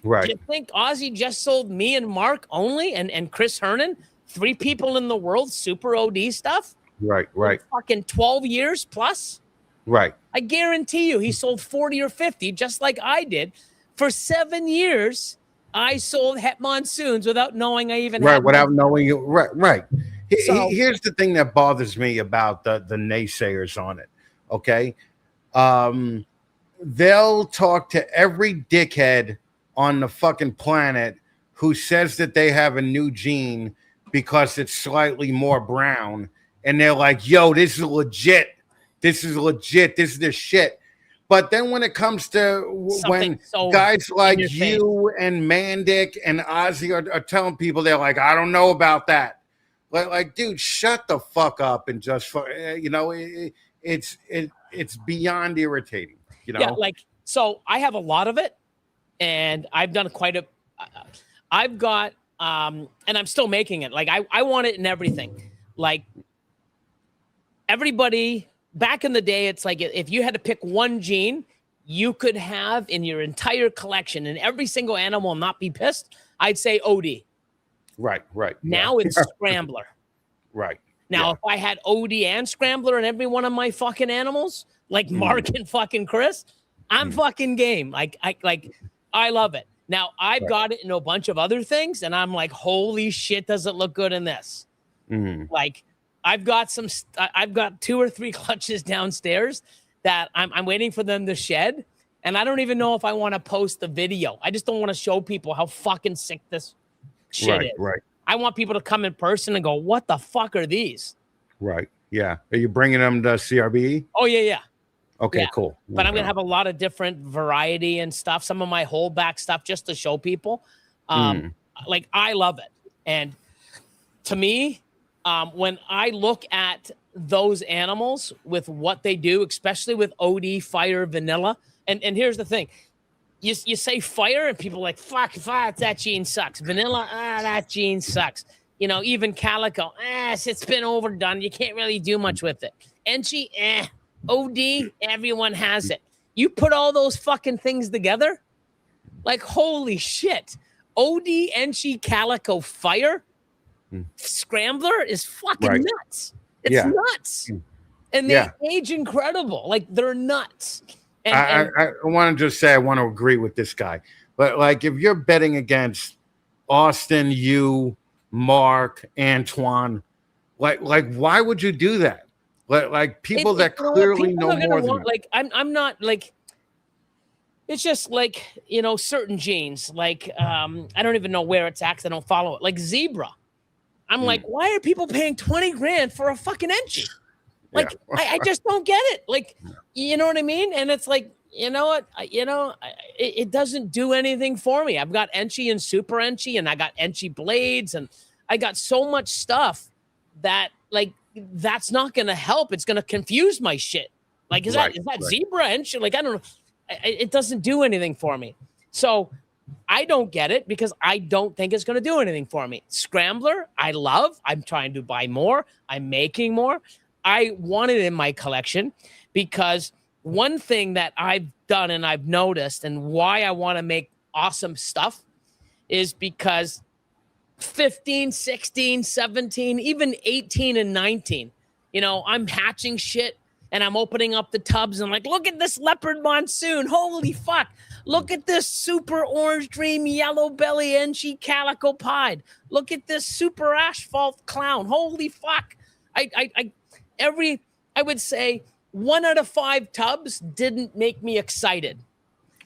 Right. Do you think Ozzy just sold me and Mark only and Chris Hernan, 3 people in the world, super OD stuff? Right. Fucking 12 years plus? Right. I guarantee you he sold 40 or 50, just like I did. For 7 years, I sold Het Monsoons without knowing I even had without knowing you. Right. So, here's the thing that bothers me about the naysayers on it. Okay. They'll talk to every dickhead on the fucking planet who says that they have a new gene because it's slightly more brown. And they're like, yo, this is legit. This is the shit. But then when it comes to when guys like you and Mandic and Ozzy are telling people, they're like, I don't know about that. Like, dude, shut the fuck up and just, it's beyond irritating. Yeah, so I have a lot of it, and I've done I've got, and I'm still making it. Like, I want it in everything. Like, everybody back in the day, it's like if you had to pick one gene you could have in your entire collection and every single animal not be pissed, I'd say OD. Right. Now it's Scrambler. Right. Now, if I had OD and Scrambler in every one of my fucking animals, like Mark and fucking Chris, I'm fucking game. I love it. Now, I've got it in a bunch of other things, and I'm like, holy shit, does it look good in this? Like, I've got 2 or 3 clutches downstairs that I'm waiting for them to shed, and I don't even know if I want to post the video. I just don't want to show people how fucking sick this shit is. Right. I want people to come in person and go, what the fuck are these? Right. Yeah. Are you bringing them to CRBE? Oh, yeah. Okay, cool. But I'm going to have a lot of different variety and stuff. Some of my holdback stuff just to show people. Like, I love it. And to me, when I look at those animals with what they do, especially with OD, fire, vanilla, and here's the thing. You say fire and people are like, fuck, that gene sucks. Vanilla, that gene sucks. Even calico, it's been overdone. You can't really do much with it. Enchi, OD, everyone has it. You put all those fucking things together, like, holy shit. OD, Enchi, calico, fire, Scrambler is fucking nuts. It's nuts. And they age incredible. Like, they're nuts. And I want to just say I want to agree with this guy. But, like, if you're betting against Austin, you, Mark, Antoine, like why would you do that? Like people that clearly know more than you. Like, I'm not, like, it's just like, certain genes. Like, I don't even know where it's at because I don't follow it. Like zebra. I'm like, why are people paying $20,000 for a fucking Enchi? Like, I just don't get it. Like, you know what I mean? And it's like, you know what? It doesn't do anything for me. I've got Enchi and super Enchi, and I got Enchi blades, and I got so much stuff that, like, that's not going to help. It's going to confuse my shit. Like, is that zebra Enchi? Like, I don't know. It doesn't do anything for me. So I don't get it because I don't think it's going to do anything for me. Scrambler, I love. I'm trying to buy more. I'm making more. I want it in my collection because one thing that I've done and I've noticed and why I want to make awesome stuff is because 15, 16, 17, even 18 and 19, I'm hatching shit and I'm opening up the tubs and like, look at this leopard monsoon. Holy fuck. Look at this super orange dream, yellow belly, NG calico pied. Look at this super asphalt clown. Holy fuck. I would say 1 out of 5 tubs didn't make me excited.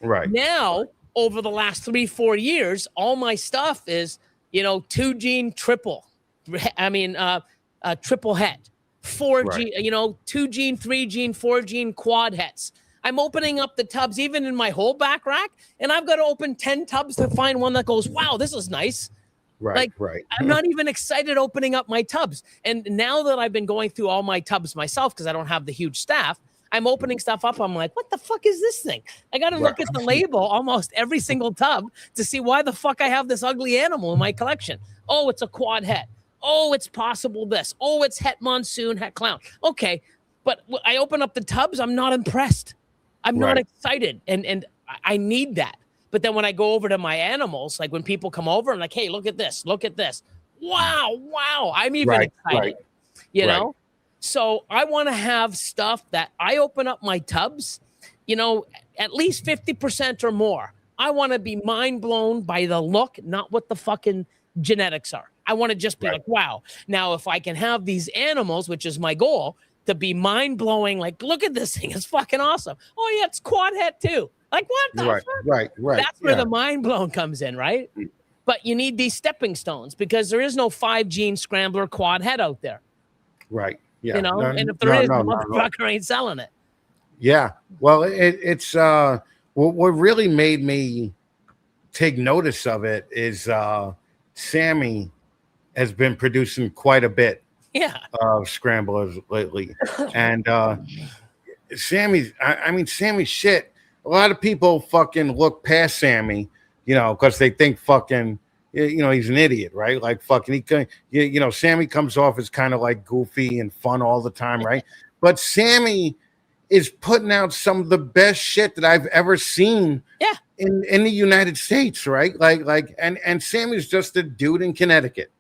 Right. Now, over the last 3-4 years, all my stuff is, 2 gene triple. Triple head. 4 gene, 2 gene, 3 gene, 4 gene quad heads. I'm opening up the tubs even in my whole back rack, and I've got to open 10 tubs to find one that goes, wow, this is nice. Right. I'm not even excited opening up my tubs. And now that I've been going through all my tubs myself, because I don't have the huge staff, I'm opening stuff up. I'm like, what the fuck is this thing? I got to look at the label almost every single tub to see why the fuck I have this ugly animal in my collection. Oh, it's a quad het. Oh, it's possible this. Oh, it's het monsoon, het clown. Okay, but I open up the tubs. I'm not impressed. I'm not excited. And I need that. But then when I go over to my animals, like when people come over, I'm like, hey, look at this. Look at this. Wow. I'm even excited, you know? So I want to have stuff that I open up my tubs, at least 50% or more. I want to be mind blown by the look, not what the fucking genetics are. I want to just be like, wow. Now, if I can have these animals, which is my goal, to be mind blowing, like, look at this thing. It's fucking awesome. Oh, yeah, it's quad het too. Like, what the fuck? Right. That's where the mind blown comes in, right? But you need these stepping stones because there is no 5 gene scrambler quad het out there. Right. Yeah. And if there is, the motherfucker ain't selling it. Yeah. Well, it's what really made me take notice of it is Sammy has been producing quite a bit of scramblers lately. And Sammy's shit. A lot of people fucking look past Sammy, because they think fucking, he's an idiot, right? Like fucking, he can, Sammy comes off as kind of like goofy and fun all the time, right? But Sammy is putting out some of the best shit that I've ever seen in the United States, right? Like, and Sammy's just a dude in Connecticut,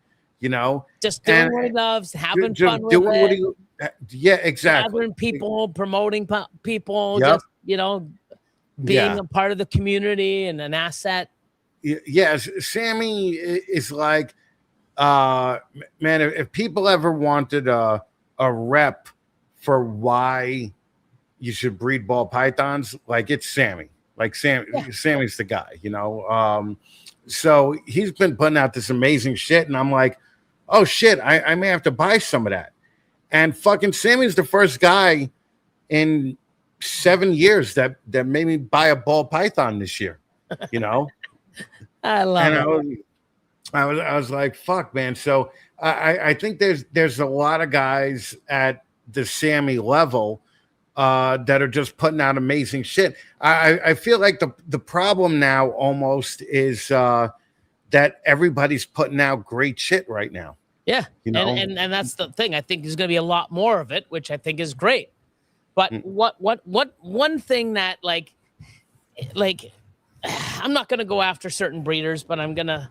just doing what he loves, having fun with it. Exactly. Gathering people, promoting people, just, being a part of the community and an asset. Yes, Sammy is like, man, if people ever wanted a rep for why you should breed ball pythons, like it's Sammy. Like Sammy's the guy, so he's been putting out this amazing shit, and I'm like, oh shit, I may have to buy some of that. And fucking Sammy's the first guy in 7 years that made me buy a ball python this year, I love it. I was like, fuck, man. So I think there's a lot of guys at the Sammy level that are just putting out amazing shit. I feel like the problem now almost is that everybody's putting out great shit right now. Yeah, and that's the thing. I think there's going to be a lot more of it, which I think is great. But what one thing that like I'm not going to go after certain breeders, but I'm going to,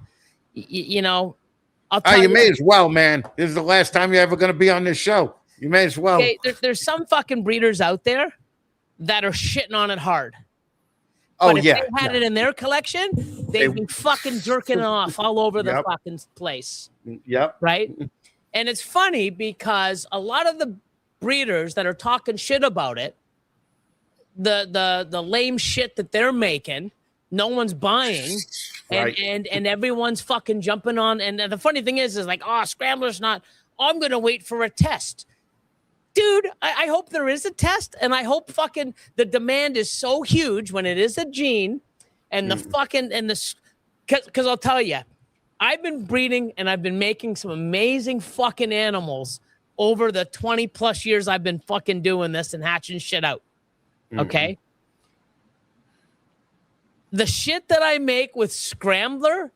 I'll tell you may as well, man. This is the last time you're ever going to be on this show. You may as well. Okay, there's some fucking breeders out there that are shitting on it hard. But if they had it in their collection, they'd be fucking jerking off all over the fucking place. Yep. Right? And it's funny because a lot of the breeders that are talking shit about it, the lame shit that they're making, no one's buying, and everyone's fucking jumping on. And the funny thing is like, Scrambler's not. I'm gonna wait for a test. Dude, I hope there is a test, and I hope fucking the demand is so huge when it is a gene, and the fucking because I'll tell you, I've been breeding and I've been making some amazing fucking animals over the 20 plus years I've been fucking doing this and hatching shit out. Okay. the shit that I make with Scrambler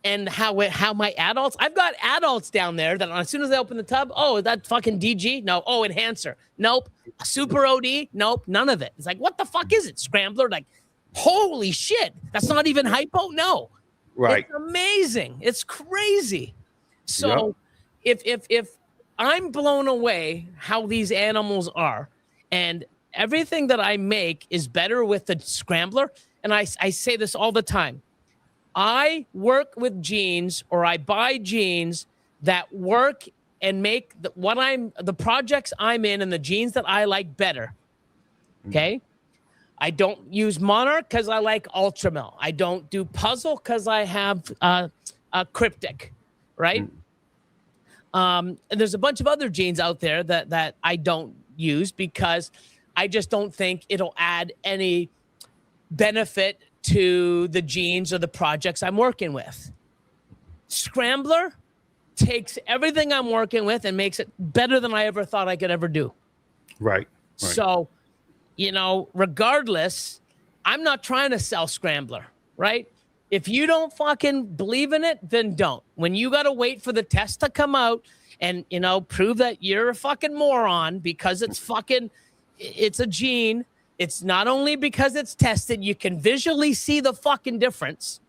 and how my adults, I've got adults down there that as soon as they open the tub, oh, is that fucking DG? No. Oh, enhancer. Nope. Super OD? Nope. None of it. It's like, what the fuck is it? Scrambler? Like, holy shit. That's not even hypo? No. Right. It's amazing. It's crazy. So if I'm blown away how these animals are, and everything that I make is better with the Scrambler, and I say this all the time. I work with genes, or I buy genes that work and make the projects I'm in and the genes that I like better. Okay. I don't use Monarch because I like Ultramel. I don't do Puzzle because I have a Cryptic, right? And there's a bunch of other genes out there that I don't use because I just don't think it'll add any benefit to the genes or the projects I'm working with. Scrambler takes everything I'm working with and makes it better than I ever thought I could ever do. Right. So, regardless, I'm not trying to sell Scrambler, right? If you don't fucking believe in it, then don't. When you got to wait for the test to come out and, prove that you're a fucking moron because it's a gene. It's not only because it's tested, you can visually see the fucking difference,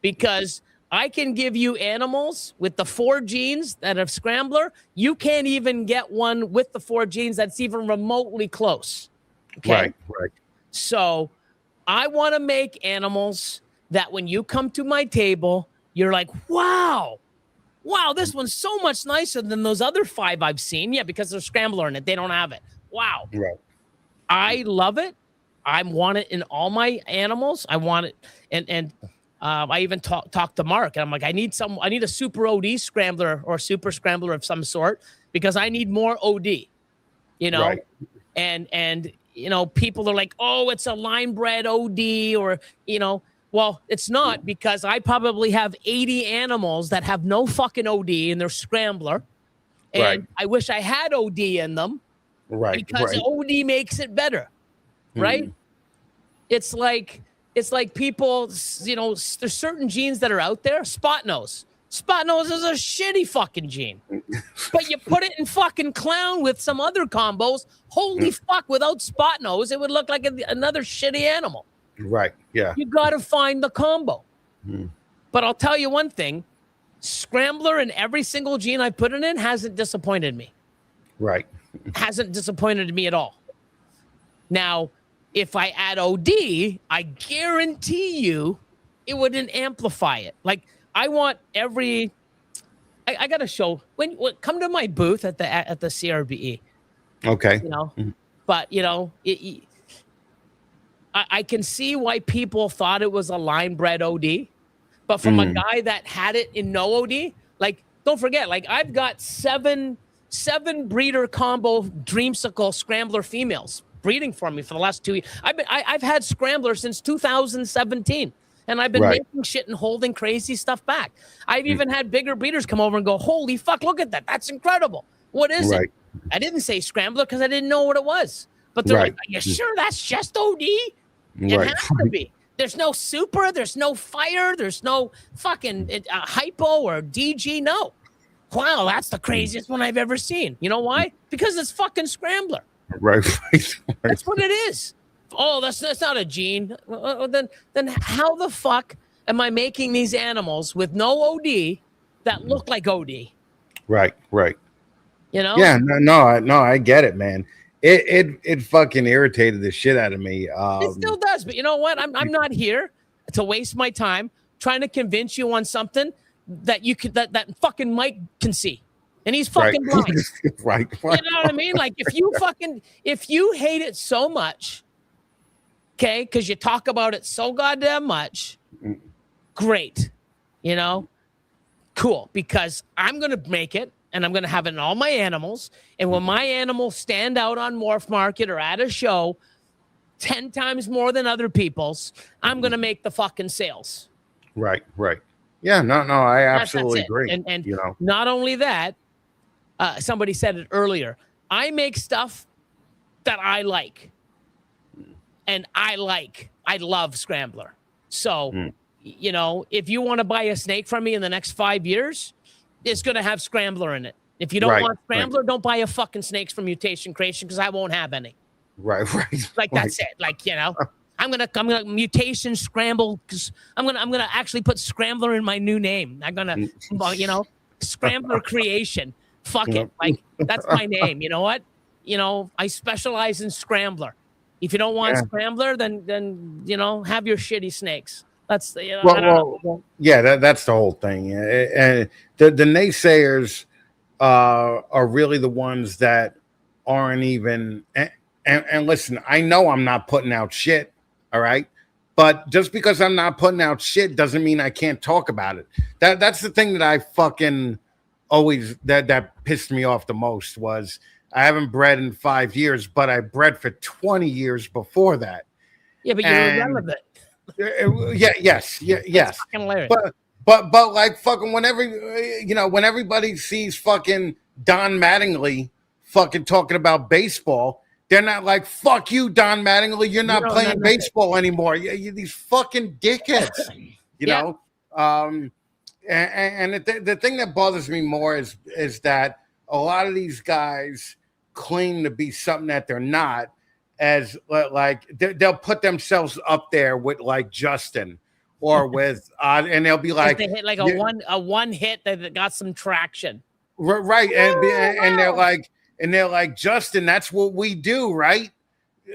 because I can give you animals with the 4 genes that have Scrambler. You can't even get one with the 4 genes that's even remotely close. Okay. Right. So I want to make animals that when you come to my table, you're like, wow, this one's so much nicer than those other 5 I've seen. Yeah, because there's Scrambler in it. They don't have it. Wow. Right. I love it. I want it in all my animals. I want it. And I even talked to Mark, and I'm like, I need a super OD Scrambler or super Scrambler of some sort, because I need more OD, Right. and people are like, oh, it's a line bred OD, or, well, it's not, because I probably have 80 animals that have no fucking OD in their Scrambler. And Right. I wish I had OD in them. Right. Because OD makes it better. Right. It's like people, there's certain genes that are out there. Spot nose is a shitty fucking gene, but you put it in fucking clown with some other combos. Holy fuck. Without spot nose, it would look like another shitty animal. Right. Yeah. You got to find the combo. But I'll tell you one thing, Scrambler and every single gene I put it in hasn't disappointed me. Right. Hasn't disappointed me at all. Now, if I add OD, I guarantee you it wouldn't amplify it. Like, I want I got to show when come to my booth at the CRBE. Okay. But I can see why people thought it was a line bred OD, but from a guy that had it in no OD, like, don't forget, like, I've got seven breeder combo dreamsicle Scrambler females breeding for me for the last 2 years. I've had Scrambler since 2017, and I've been making shit and holding crazy stuff back. I've even had bigger breeders come over and go, holy fuck, look at that. That's incredible. What is it? I didn't say Scrambler because I didn't know what it was. But they're like, are you sure that's just OD? It has to be. There's no super, there's no fire, there's no fucking hypo or DG. No. Wow, that's the craziest one I've ever seen. You know why? Because it's fucking Scrambler. Right. That's what it is. Oh, that's not a gene. Then how the fuck am I making these animals with no OD that look like OD? Right. Yeah, no, I get it, man. It fucking irritated the shit out of me. It still does, but you know what? I'm not here to waste my time trying to convince you on something that you could that fucking Mike can see. And he's fucking blind. Right. You know what I mean? Like, if you hate it so much, okay, because you talk about it so goddamn much, great. Cool. Because I'm gonna make it, and I'm gonna have it in all my animals. And when my animals stand out on Morph Market or at a show 10 times more than other people's, I'm gonna make the fucking sales. Right. Yeah, no, I absolutely agree. And not only that, somebody said it earlier, I make stuff that I like. And I love Scrambler. So, if you want to buy a snake from me in the next 5 years, it's going to have Scrambler in it. If you don't want Scrambler, don't buy a fucking snakes from Mutation Creation because I won't have any. Right. Like that's it. Like, I'm gonna mutation scramble because I'm gonna actually put Scrambler in my new name. I'm gonna Scrambler Creation. Fuck it. Like that's my name. You know what? I specialize in Scrambler. If you don't want Scrambler, then have your shitty snakes. That's that's the whole thing. And the naysayers are really the ones that aren't even. And listen, I know I'm not putting out shit. All right. But just because I'm not putting out shit doesn't mean I can't talk about it. That's the thing that I fucking always that pissed me off the most was I haven't bred in 5 years, but I bred for 20 years before that. Yeah, but you're irrelevant. Yes. Fucking hilarious. But like fucking when everybody sees fucking Don Mattingly fucking talking about baseball, they're not like, fuck you, Don Mattingly. You're not playing baseball anymore. You these fucking dickheads, you know? And the thing that bothers me more is that a lot of these guys claim to be something that they're not, as like they'll put themselves up there with like Justin or with, and they'll be like, they hit like a one hit that got some traction. Right. And they're like, Justin, that's what we do, right?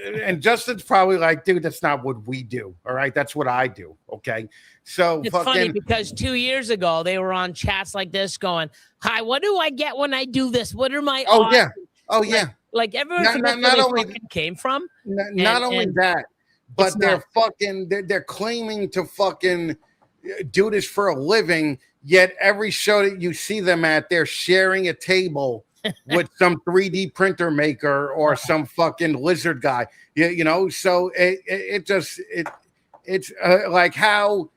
And Justin's probably like, dude, that's not what we do. All right. That's what I do. Okay. So it's funny because 2 years ago they were on chats like this going, hi, what do I get when I do this? What are my odds? Like everyone forgets where they fucking came from. Not only that, but they're claiming to fucking do this for a living. Yet every show that you see them at, they're sharing a table with some 3D printer maker or some fucking lizard guy, So it's like how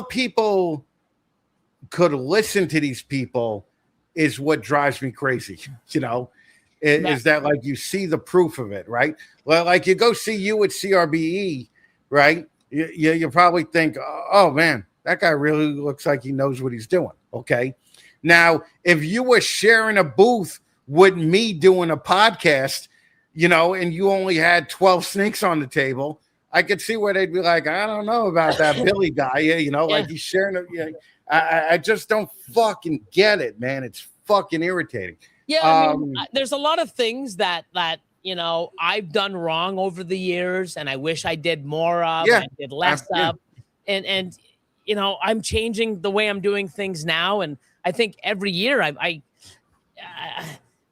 people could listen to these people is what drives me crazy. Is that like you see the proof of it, right? Well, like you go see you at CRBE, right? You probably think, oh man, that guy really looks like he knows what he's doing. Okay. Now, if you were sharing a booth with me doing a podcast, and you only had 12 snakes on the table, I could see where they'd be like, I don't know about that Billy guy. Like he's sharing it. I just don't fucking get it, man. It's fucking irritating. Yeah, I mean, there's a lot of things that I've done wrong over the years, and I wish I did more of. I did less of, and I'm changing the way I'm doing things now, and I think every year I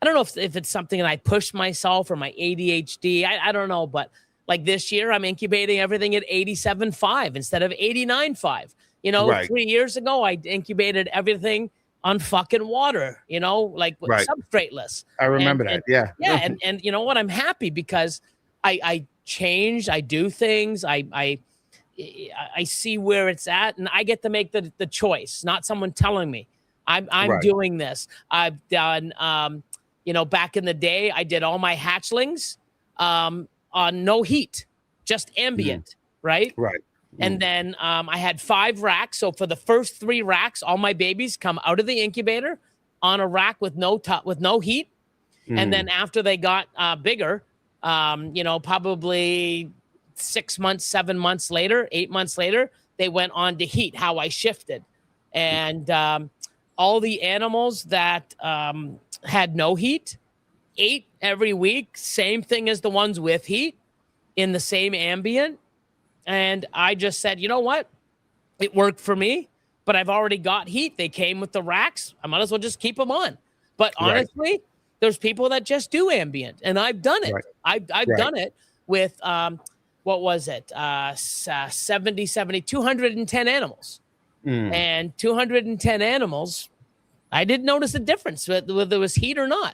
don't know if it's something that I push myself or my ADHD. I don't know, but like this year I'm incubating everything at 87.5 instead of 89.5. 3 years ago I incubated everything on fucking water, substrateless. I remember that. Yeah. And you know what? I'm happy because I change, I do things, I see where it's at, and I get to make the choice, not someone telling me I'm doing this. I've done, back in the day, I did all my hatchlings on no heat, just ambient, right? Right. And then I had 5 racks. So for the first 3 racks, all my babies come out of the incubator on a rack with no heat. And then after they got bigger, probably 6 months, 7 months later, 8 months later, they went on to heat, how I shifted. And all the animals that had no heat ate every week, same thing as the ones with heat in the same ambient. And I just said, you know what? It worked for me, but I've already got heat. They came with the racks. I might as well just keep them on. But honestly, there's people that just do ambient, and I've done it. I've done it with, what was it? 210 animals. And 210 animals, I didn't notice a difference whether there was heat or not.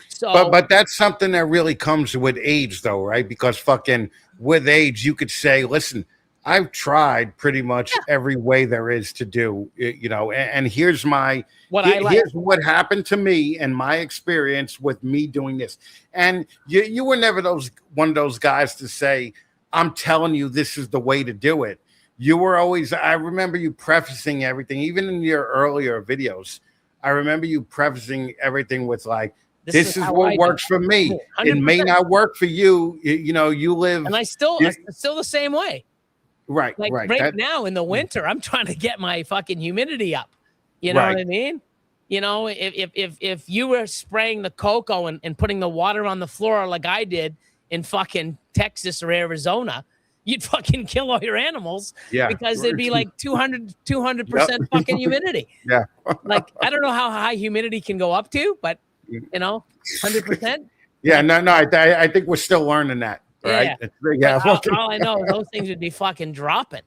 So, but that's something that really comes with age, though, right? Because fucking with age, you could say, listen, I've tried pretty much every way there is to do, and here's here's what happened to me and my experience with me doing this. And you were never one of those guys to say, I'm telling you, this is the way to do it. you were always, I remember you prefacing everything, even in your earlier videos. I remember you prefacing everything with like, this is what works for me. 100%. It may not work for you. You know, you live. And I'm still the same way. Right, like right. Now in the winter, I'm trying to get my fucking humidity up. You know what I mean? You know, if you were spraying the cocoa and putting the water on the floor like I did in fucking Texas or Arizona, you'd fucking kill all your animals because it'd be like 200% fucking humidity. Yeah. Like, I don't know how high humidity can go up to, but, you know, 100%. Yeah, no, I think we're still learning that. Right? Yeah. All I know is those things would be fucking dropping,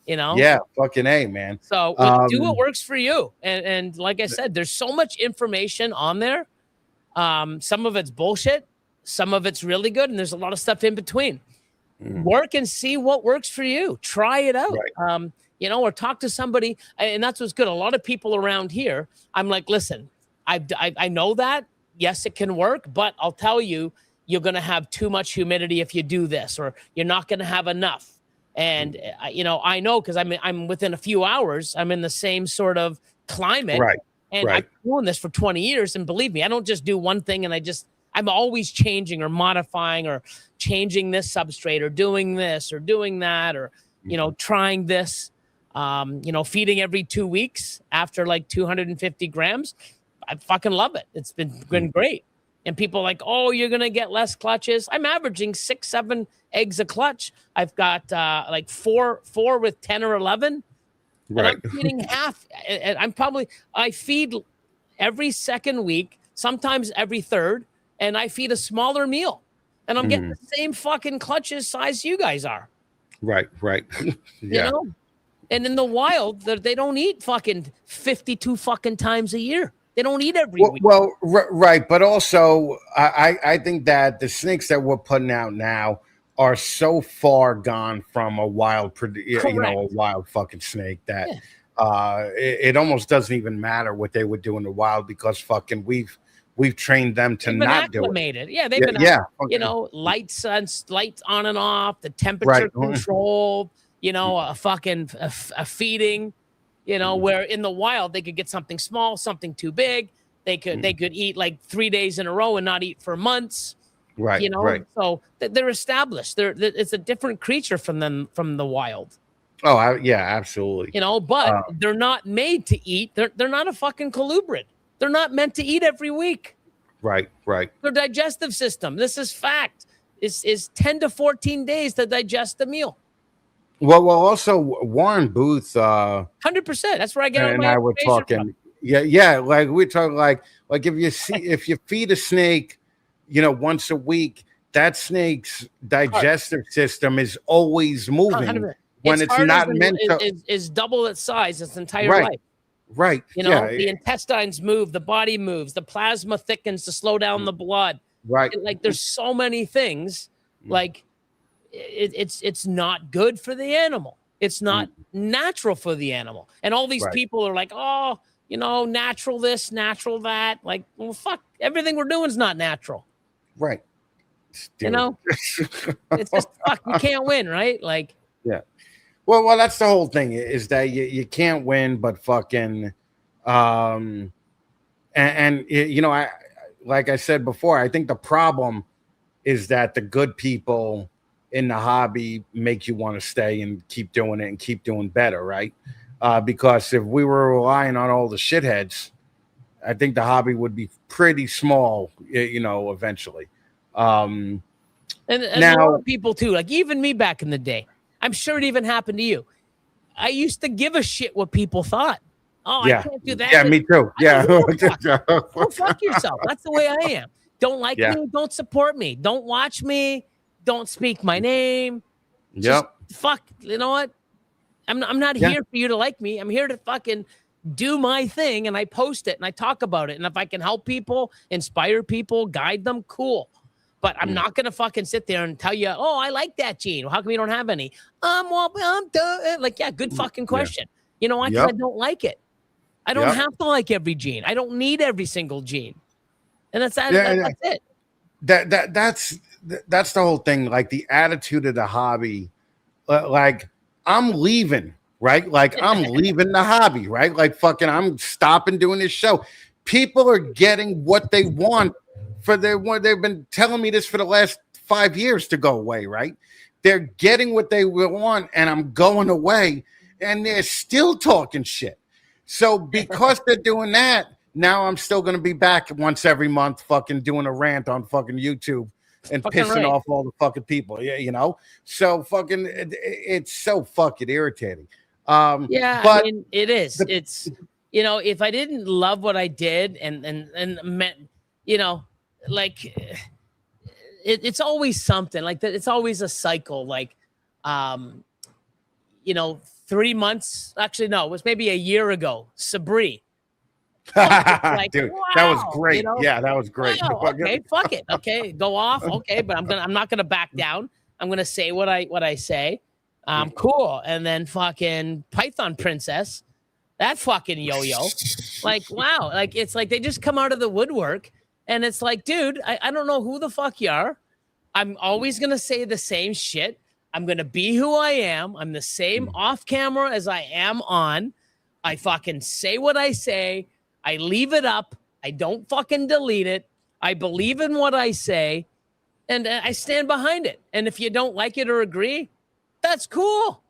you know? Yeah, fucking A, man. So do what works for you. And like I said, there's so much information on there. Some of it's bullshit. Some of it's really good. And there's a lot of stuff in between. Work and see what works for you. Try it out. Right. You know, or talk to somebody. And that's what's good. A lot of people around here, I'm like, listen, I know that. Yes, it can work. But I'll tell you, you're going to have too much humidity if you do this, or you're not going to have enough. And, you know, I know, because I'm within a few hours, I'm in the same sort of climate. Right. And I've been doing this for 20 years. And believe me, I don't just do one thing and I'm always changing or modifying or changing this substrate or doing this or doing that, or, you know, trying this, you know, feeding every 2 weeks after like 250 grams. I fucking love it. It's been great. And people are like, oh, you're going to get less clutches. I'm averaging 6-7 eggs a clutch. I've got like four with 10 or 11. Right. And I'm feeding half. I feed every second week, sometimes every third, and I feed a smaller meal. And I'm getting the same fucking clutches size you guys are. Right. You know? And in the wild, they don't eat fucking 52 fucking times a year. They don't eat every week. Well, right. But also, I think that the snakes that we're putting out now are so far gone from a wild, you know, a wild fucking snake that it almost doesn't even matter what they would do in the wild, because fucking we've trained them to not do it. Yeah, they've been you know, lights on and off, the temperature controlled, you know, a feeding. You know, where in the wild they could get something small, something too big. They could eat like 3 days in a row and not eat for months. Right. You know, right. So they're established. It's a different creature from the wild. Oh, yeah, absolutely. You know, but they're not made to eat. They're not a fucking colubrid. They're not meant to eat every week. Right. Their digestive system, this is fact, is 10 to 14 days to digest a meal. Well, also Warren Booth, 100%. That's where I get. And I were talking. From. Yeah. Like we're talking, like if you feed a snake, you know, once a week, that snake's digestive system is always moving 100%. When it's not meant to. Is double its size its entire life. Right. You know, the intestines move, the body moves, the plasma thickens to slow down the blood. Right. Like there's so many things. Like. It's not good for the animal. It's not natural for the animal. And all these people are like, oh, you know, natural this, natural that. Like, well, fuck, everything we're doing is not natural. Right. You know, it's just fuck. You can't win, right? Like, yeah. Well, that's the whole thing, is that you can't win, but fucking, and you know, I like I said before, I think the problem is that the good people in the hobby make you want to stay and keep doing it and keep doing better, right? Because if we were relying on all the shitheads, I think the hobby would be pretty small, you know, eventually. And now, a lot of people too, like even me back in the day, I'm sure it even happened to you. I used to give a shit what people thought. Oh, I can't do that. Yeah, me too. Yeah. Go fuck yourself. That's the way I am. Don't like me. Don't support me. Don't watch me. Don't speak my name. Just fuck. You know what? I'm not here for you to like me. I'm here to fucking do my thing, and I post it and I talk about it. And if I can help people, inspire people, guide them, cool. But I'm not gonna fucking sit there and tell you, oh, I like that gene. Well, how come you don't have any? Well, I'm done. Like, good fucking question. You know why? Because I don't like it. I don't have to like every gene. I don't need every single gene. And that's it. That's the whole thing. Like the attitude of the hobby, like I'm leaving, right? Like I'm leaving the hobby, right? Like fucking I'm stopping doing this show. People are getting what they want for their what they've been telling me this for the last 5 years to go away, right? They're getting what they want, and I'm going away, and they're still talking shit. So because they're doing that, now I'm still going to be back once every month, fucking doing a rant on fucking YouTube and Fucking pissing right. off all the fucking people. Yeah, you know. So fucking, it's so fucking irritating. Yeah, but I mean, it is. It's if I didn't love what I did and meant, like it's always something like that. It's always a cycle. Like, 3 months. Actually, no, it was maybe a year ago. Sabri. Like, dude, wow, that was great. Yeah, that was great. Wow, okay, fuck it. Okay, go off. Okay, but I'm not gonna back down. I'm gonna say what I say. Cool. And then fucking Python Princess, that fucking yo-yo. Like, wow. Like, it's like they just come out of the woodwork, and it's like, dude, I don't know who the fuck you are. I'm always gonna say the same shit. I'm gonna be who I am. I'm the same off camera as I am on. I fucking say what I say. I leave it up. I don't fucking delete it. I believe in what I say, and I stand behind it. And if you don't like it or agree, that's cool.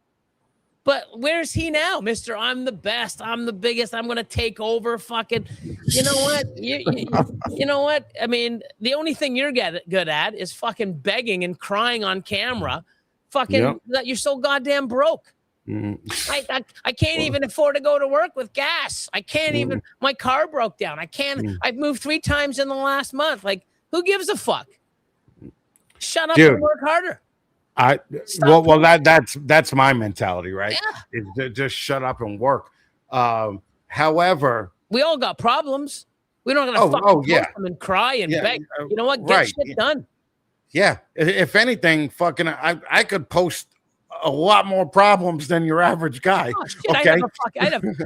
But where's he now, Mr. I'm the best. I'm the biggest. I'm going to take over fucking. You know what? You know what? I mean, the only thing you're good at is fucking begging and crying on camera. Fucking that you're so goddamn broke. I can't even afford to go to work with gas. I can't even. My car broke down. I can't. I've moved 3 times in the last month. Like, who gives a fuck? Shut up and work harder. That's my mentality, right? Yeah. Is just shut up and work. However, we all got problems. We don't gonna fucking them and cry and beg. You know what? Get shit done. Yeah. If anything, fucking, I could post a lot more problems than your average guy. Oh, shit, okay.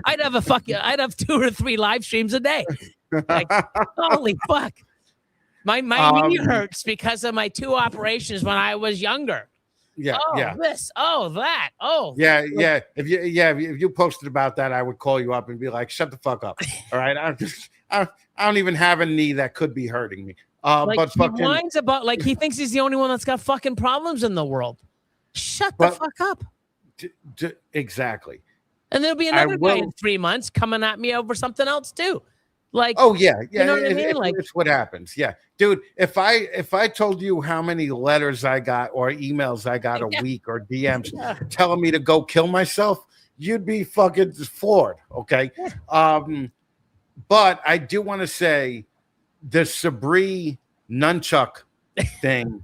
I'd have 2 or 3 live streams a day. Like, holy fuck. My knee hurts because of my 2 operations when I was younger. Yeah. This. Oh, that. Oh. Yeah. If you posted about that, I would call you up and be like, "Shut the fuck up." All right. I don't even have a knee that could be hurting me. But he whines about like he thinks he's the only one that's got fucking problems in the world. Shut the fuck up. Exactly. And there'll be another guy in 3 months coming at me over something else too. Like, oh yeah, you know what I mean? Like, it's what happens. Yeah, dude. If I told you how many letters I got or emails I got a week or DMs telling me to go kill myself, you'd be fucking floored. Okay. But I do want to say the Sabri nunchuck thing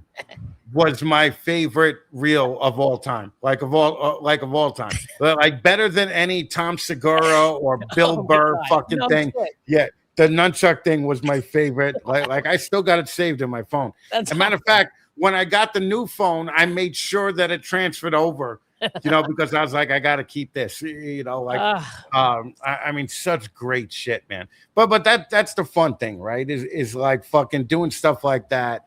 was my favorite reel of all time. Like of all time. Like better than any Tom Segura or Bill Burr fucking thing. Yeah, the nunchuck thing was my favorite. Like I still got it saved in my phone. As a matter of fact, when I got the new phone, I made sure that it transferred over. Because I was like, I got to keep this. I mean, such great shit, man. But that's the fun thing, right? Is like fucking doing stuff like that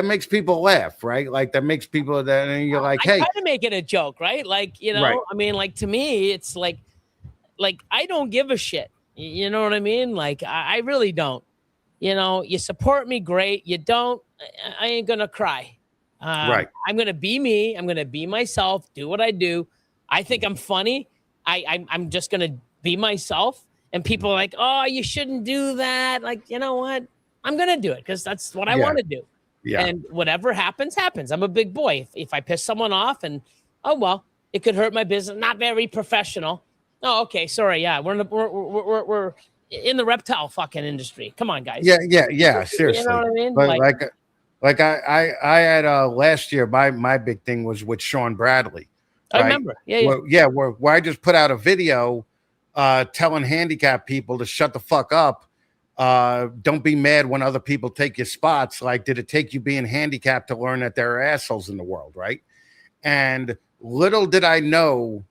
makes people laugh, right? Like that makes people that, and you're like, hey, I try to make it a joke, right? Like, right. I mean, like to me, it's like I don't give a shit. You know what I mean? Like I really don't. You support me, great. You don't, I ain't gonna cry. Right. I'm gonna be me. I'm gonna be myself. Do what I do. I think I'm funny. I'm just gonna be myself. And people are like, oh, you shouldn't do that. Like, you know what? I'm gonna do it because that's what I want to do. Yeah. And whatever happens, happens. I'm a big boy. If I piss someone off and it could hurt my business. Not very professional. Oh, okay. Sorry. Yeah, we're in the reptile fucking industry. Come on, guys. Yeah. Seriously. You know what I mean? Like I had last year. My big thing was with Sean Bradley. Right? I remember. Where I just put out a video telling handicapped people to shut the fuck up. Don't be mad when other people take your spots. Like, did it take you being handicapped to learn that there are assholes in the world, right? And little did I know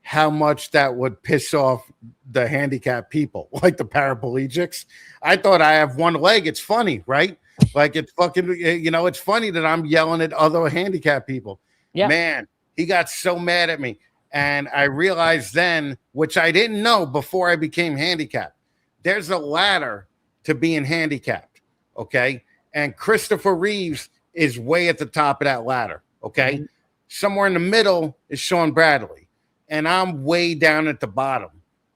how much that would piss off the handicapped people, like the paraplegics. I thought I have one leg. It's funny, right? Like it's fucking, it's funny that I'm yelling at other handicapped people. Yeah. Man, he got so mad at me. And I realized then, which I didn't know before I became handicapped, there's a ladder to being handicapped, okay? And Christopher Reeves is way at the top of that ladder, okay? Mm-hmm. Somewhere in the middle is Sean Bradley, and I'm way down at the bottom,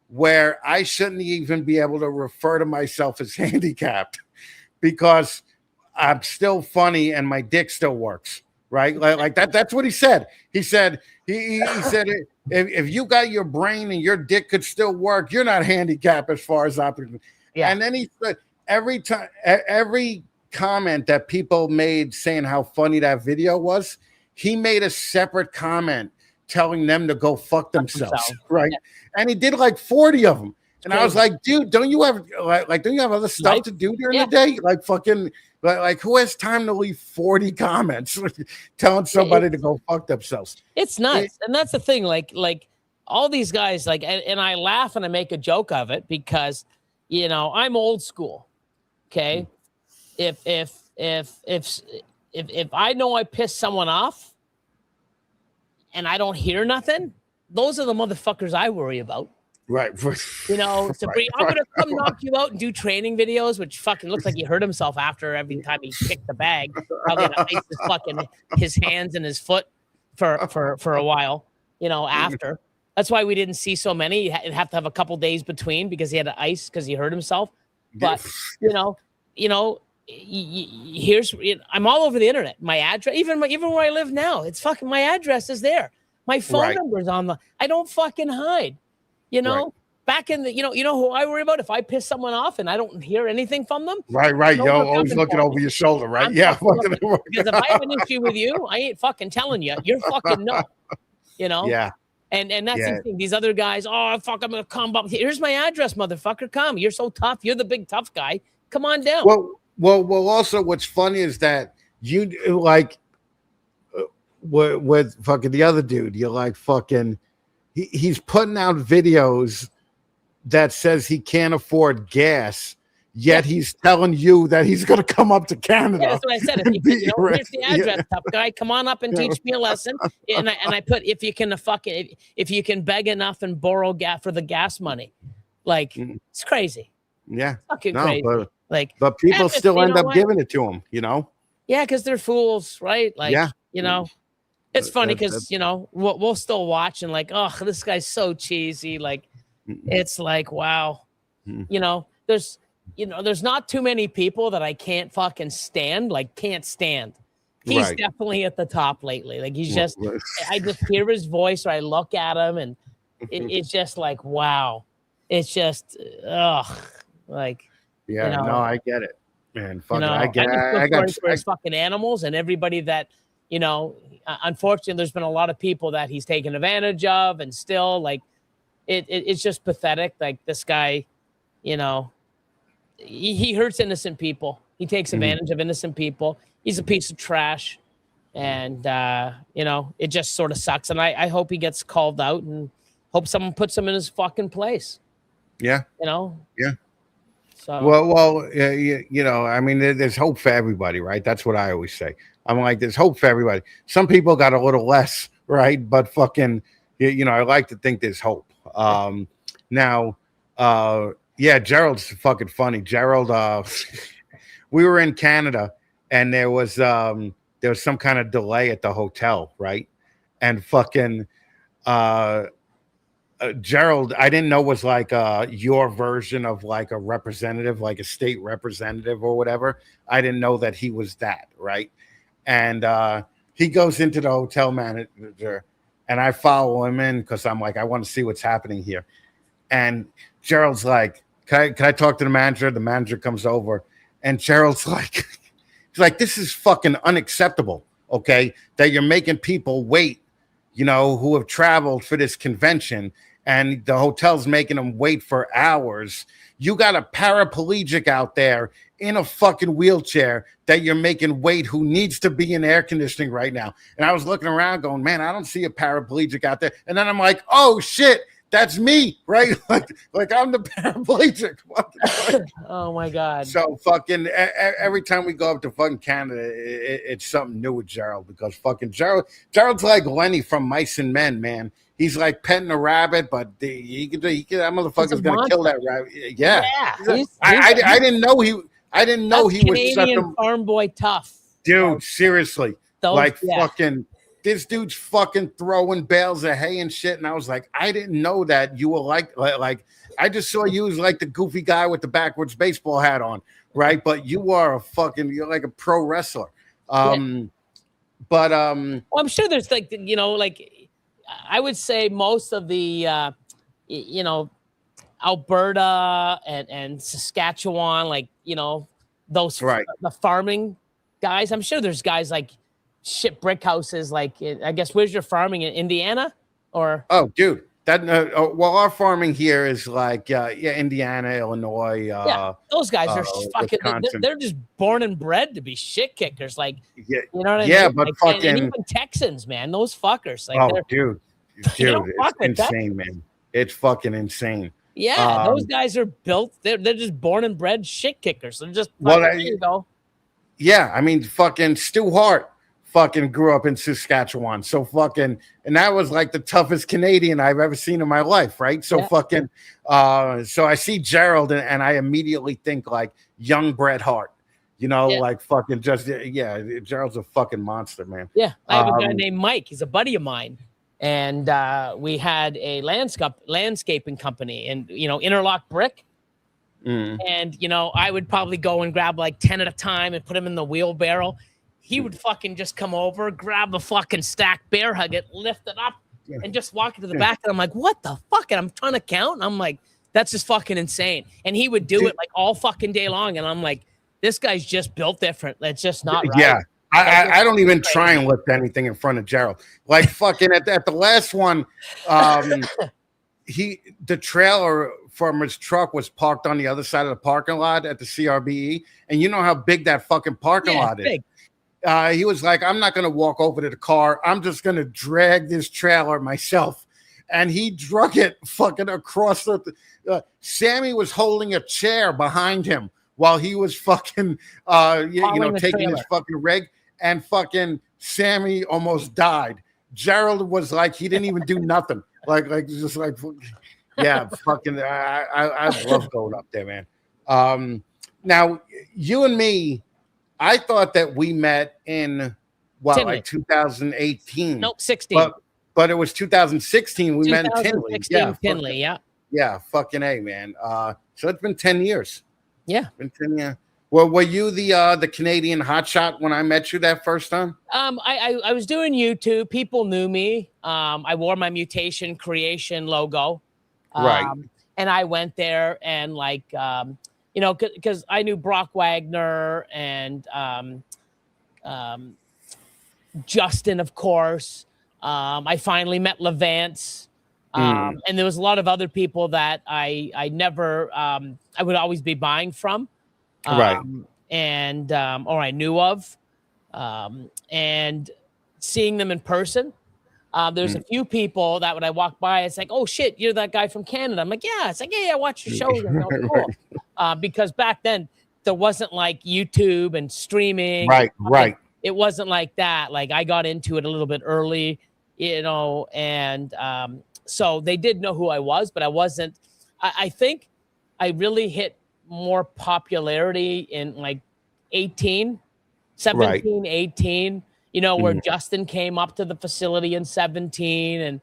where I shouldn't even be able to refer to myself as handicapped because I'm still funny and my dick still works, right? Like that. That's what he said. He said, he said, if you got your brain and your dick could still work, you're not handicapped as far as I'm. Yeah. And then he said, every comment that people made saying how funny that video was, he made a separate comment telling them to go fuck themselves, right? Yeah. And he did like 40 of them. And I was like, dude, don't you have other stuff to do during the day? Like fucking, like who has time to leave 40 comments telling somebody to go fuck themselves? It's nuts. And that's the thing. Like all these guys, like, and I laugh and I make a joke of it because, you know, I'm old school. Okay. If I know I pissed someone off and I don't hear nothing, those are the motherfuckers I worry about. Right. You know, I'm going to come knock you out and do training videos, which fucking looks like he hurt himself after every time he kicked the bag. I'm going to ice his hands and his foot for a while, you know, after. That's why we didn't see so many. He'd have to have a couple days between because he had to ice because he hurt himself. But, you know, I'm all over the internet. My address, even where I live now, it's fucking, my address is there. My phone number's on I don't fucking hide. You know, back in the, you know who I worry about if I piss someone off and I don't hear anything from them. Right. Yo, always looking over your shoulder, right? Because if I have an issue with you, I ain't fucking telling you. You're fucking no. You know. Yeah. And that's the thing. These other guys, fuck, I'm gonna come up. Here's my address, motherfucker. Come. You're so tough. You're the big tough guy. Come on down. Well. Also, what's funny is that you like with fucking the other dude. You're like fucking. He's putting out videos that says he can't afford gas, yet he's telling you that he's going to come up to Canada. Yeah, that's what I said. Here's the address, tough guy. Come on up and teach me a lesson. And I put if you can beg enough and borrow gas for the gas money, like it's crazy. Yeah, it's fucking crazy. But people still end up giving it to him. You know. Yeah, because they're fools, right? Like, you know. It's funny because, you know, we'll still watch and like, oh, this guy's so cheesy. Like, it's like, wow. You know, there's not too many people that I can't fucking stand. Like, can't stand. He's definitely at the top lately. Like, he's just, I just hear his voice or I look at him and it's just like, wow. It's just, like. Yeah, you know, no, I get it, man. Fucking, you know, I get it. I got for his fucking animals and everybody that, you know, unfortunately, there's been a lot of people that he's taken advantage of, and still, like, it's just pathetic. Like, this guy, you know, he hurts innocent people. He takes advantage of innocent people. He's a piece of trash, and you know, it just sort of sucks. And I hope he gets called out, and hope someone puts him in his fucking place. Yeah, you know. Yeah. So well, you know, I mean, there's hope for everybody, right? That's what I always say. I'm like, there's hope for everybody. Some people got a little less, right? But fucking, you know, I like to think there's hope. Now, Gerald's fucking funny. Gerald, we were in Canada and there was some kind of delay at the hotel, right? And fucking Gerald, I didn't know was like your version of like a representative, like a state representative or whatever. I didn't know that he was that, right? And he goes into the hotel manager, and I follow him in because I'm like, I want to see what's happening here. And Gerald's like, can I talk to the manager? The manager comes over, and Gerald's like, he's like, this is fucking unacceptable, okay? That you're making people wait, you know, who have traveled for this convention, and the hotel's making them wait for hours. You got a paraplegic out there in a fucking wheelchair that you're making wait, who needs to be in air conditioning right now. And I was looking around going, man, I don't see a paraplegic out there. And then I'm like, oh shit, that's me, right? Like I'm the paraplegic. Oh my God. So fucking every time we go up to fucking Canada, it's something new with Gerald, because fucking Gerald's like Lenny from Mice and Men, man. He's like petting a rabbit, but that motherfucker's gonna kill that rabbit. Yeah. I didn't know he was such a farm boy tough. Dude, seriously. Fucking this dude's fucking throwing bales of hay and shit. And I was like, I didn't know that you were like I just saw you as like the goofy guy with the backwards baseball hat on, right? But you're like a pro wrestler. Well, I'm sure there's like, I would say most of the Alberta and Saskatchewan, those the farming guys. I'm sure there's guys like shit brick houses. Like, I guess, where's your farming in Indiana? Or dude, our farming here is like Indiana, Illinois. Those guys are fucking. They're just born and bred to be shit kickers. Like, you know what I mean? Yeah, but and even Texans, man, those fuckers. Like, dude, it's insane, man. It's fucking insane. Yeah, those guys are built. They're just born and bred shit kickers. They're just there you go. Yeah, I mean, fucking Stu Hart fucking grew up in Saskatchewan. So fucking, and that was like the toughest Canadian I've ever seen in my life, right? So fucking, so I see Gerald and I immediately think like young Bret Hart, like fucking Gerald's a fucking monster, man. Yeah, I have a guy named Mike. He's a buddy of mine. And we had a landscaping company and, interlock brick. And, I would probably go and grab like 10 at a time and put them in the wheelbarrow. He would fucking just come over, grab the fucking stack, bear hug it, lift it up, and just walk it to the back. And I'm like, what the fuck? And I'm trying to count. And I'm like, that's just fucking insane. And he would do it like all fucking day long. And I'm like, this guy's just built different. That's just not right. Yeah. I don't even try and lift anything in front of Gerald. Like fucking at the last one, the trailer from his truck was parked on the other side of the parking lot at the CRBE, and you know how big that fucking parking lot is. He was like, I'm not going to walk over to the car. I'm just going to drag this trailer myself. And he drug it fucking across the Sammy was holding a chair behind him while he was fucking, taking his fucking rig, and fucking Sammy almost died. Gerald was like, he didn't even do nothing. Just like, yeah, fucking, I love going up there, man. Now, you and me, I thought that we met in, like 2018. Nope, 16. But it was 2016. We met in Tinley. Yeah, Tinley, yeah. Yeah, fucking A, man. So it's been 10 years. Yeah. It's been 10 years. Well, were you the Canadian hotshot when I met you that first time? I was doing YouTube. People knew me. I wore my Mutation Creation logo. Right. And I went there and because I knew Brock Wagner and Justin, of course. I finally met Levance. And there was a lot of other people that I never, I would always be buying from. Right. And, or I knew of, and seeing them in person. There's a few people that when I walk by, it's like, oh shit, you're that guy from Canada. I'm like, yeah. It's like, yeah, I watch your shows. Cool. Because back then there wasn't like YouTube and streaming. Right. It wasn't like that. Like I got into it a little bit early, and so they did know who I was, but I wasn't. I think I really hit more popularity in like 17, 18, where Justin came up to the facility in 17 and,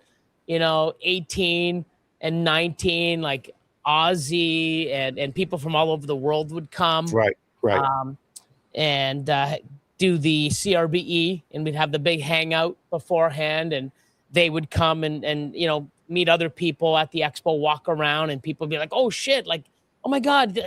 18 and 19, like Ozzy and people from all over the world would come. Right. And do the CRBE, and we'd have the big hangout beforehand, and they would come and meet other people at the expo, walk around, and people would be like, oh shit, like, oh my God,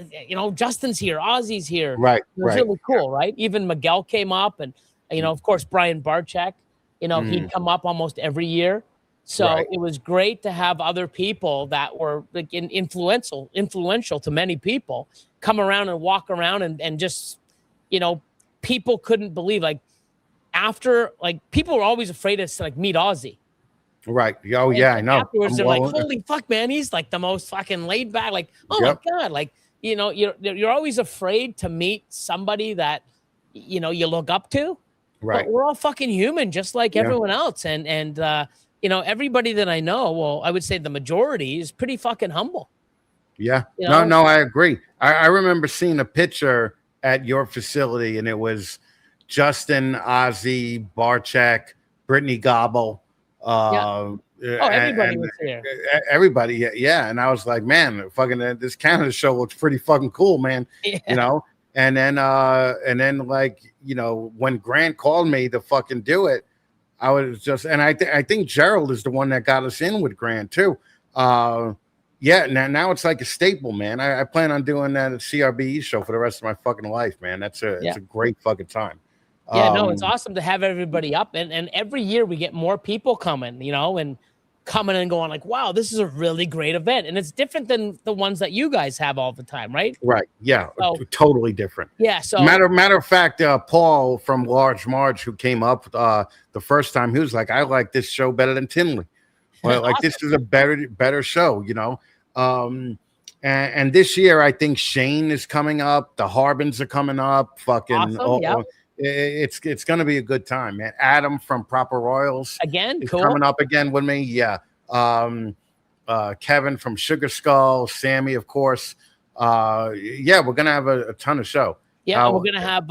Justin's here, Ozzy's here. Right. It was really cool, right? Even Miguel came up, and of course Brian Barczyk, he'd come up almost every year. So it was great to have other people that were like influential to many people come around and walk around and just, people couldn't believe, like, after, like, people were always afraid to like meet Ozzy. Right. Oh yeah, I And know. afterwards, I'm they're like, well, "Holy fuck, man! He's like the most fucking laid back." Like, oh yep. my god! Like, you're always afraid to meet somebody that you look up to, but Right. we're all fucking human, just like Yeah. everyone else. And everybody that I know, well, I would say the majority is pretty fucking humble. Yeah. You No, know? no, I agree. I remember seeing a picture at your facility, and it was Justin, Ozzy, Barchek, Brittany Gobble, Yeah. uh, Oh, everybody and was here. everybody. Yeah. And I was like, man, fucking this Canada show looks pretty fucking cool, man. Yeah. You know. And then like when Grant called me to fucking do it, I was just, and I think Gerald is the one that got us in with Grant too. Yeah, now it's like a staple, man. I plan on doing that at CRBE show for the rest of my fucking life, man. It's a great fucking time. Yeah, no, it's awesome to have everybody up, and every year we get more people coming, and coming and going like, wow, this is a really great event, and it's different than the ones that you guys have all the time, right? Right. Yeah. So, totally different. Yeah. So matter of fact, Paul from Large Marge, who came up the first time, he was like, I like this show better than Tinley. Well, like awesome. this is a better show, and this year I think Shane is coming up. The Harbins are coming up. Fucking, Awesome, it's going to be a good time, man. Adam from Proper Royals again, is cool. coming up again with me. Yeah. Kevin from Sugar Skull, Sammy, of course. Yeah, we're gonna have a ton of show. Yeah, we're gonna have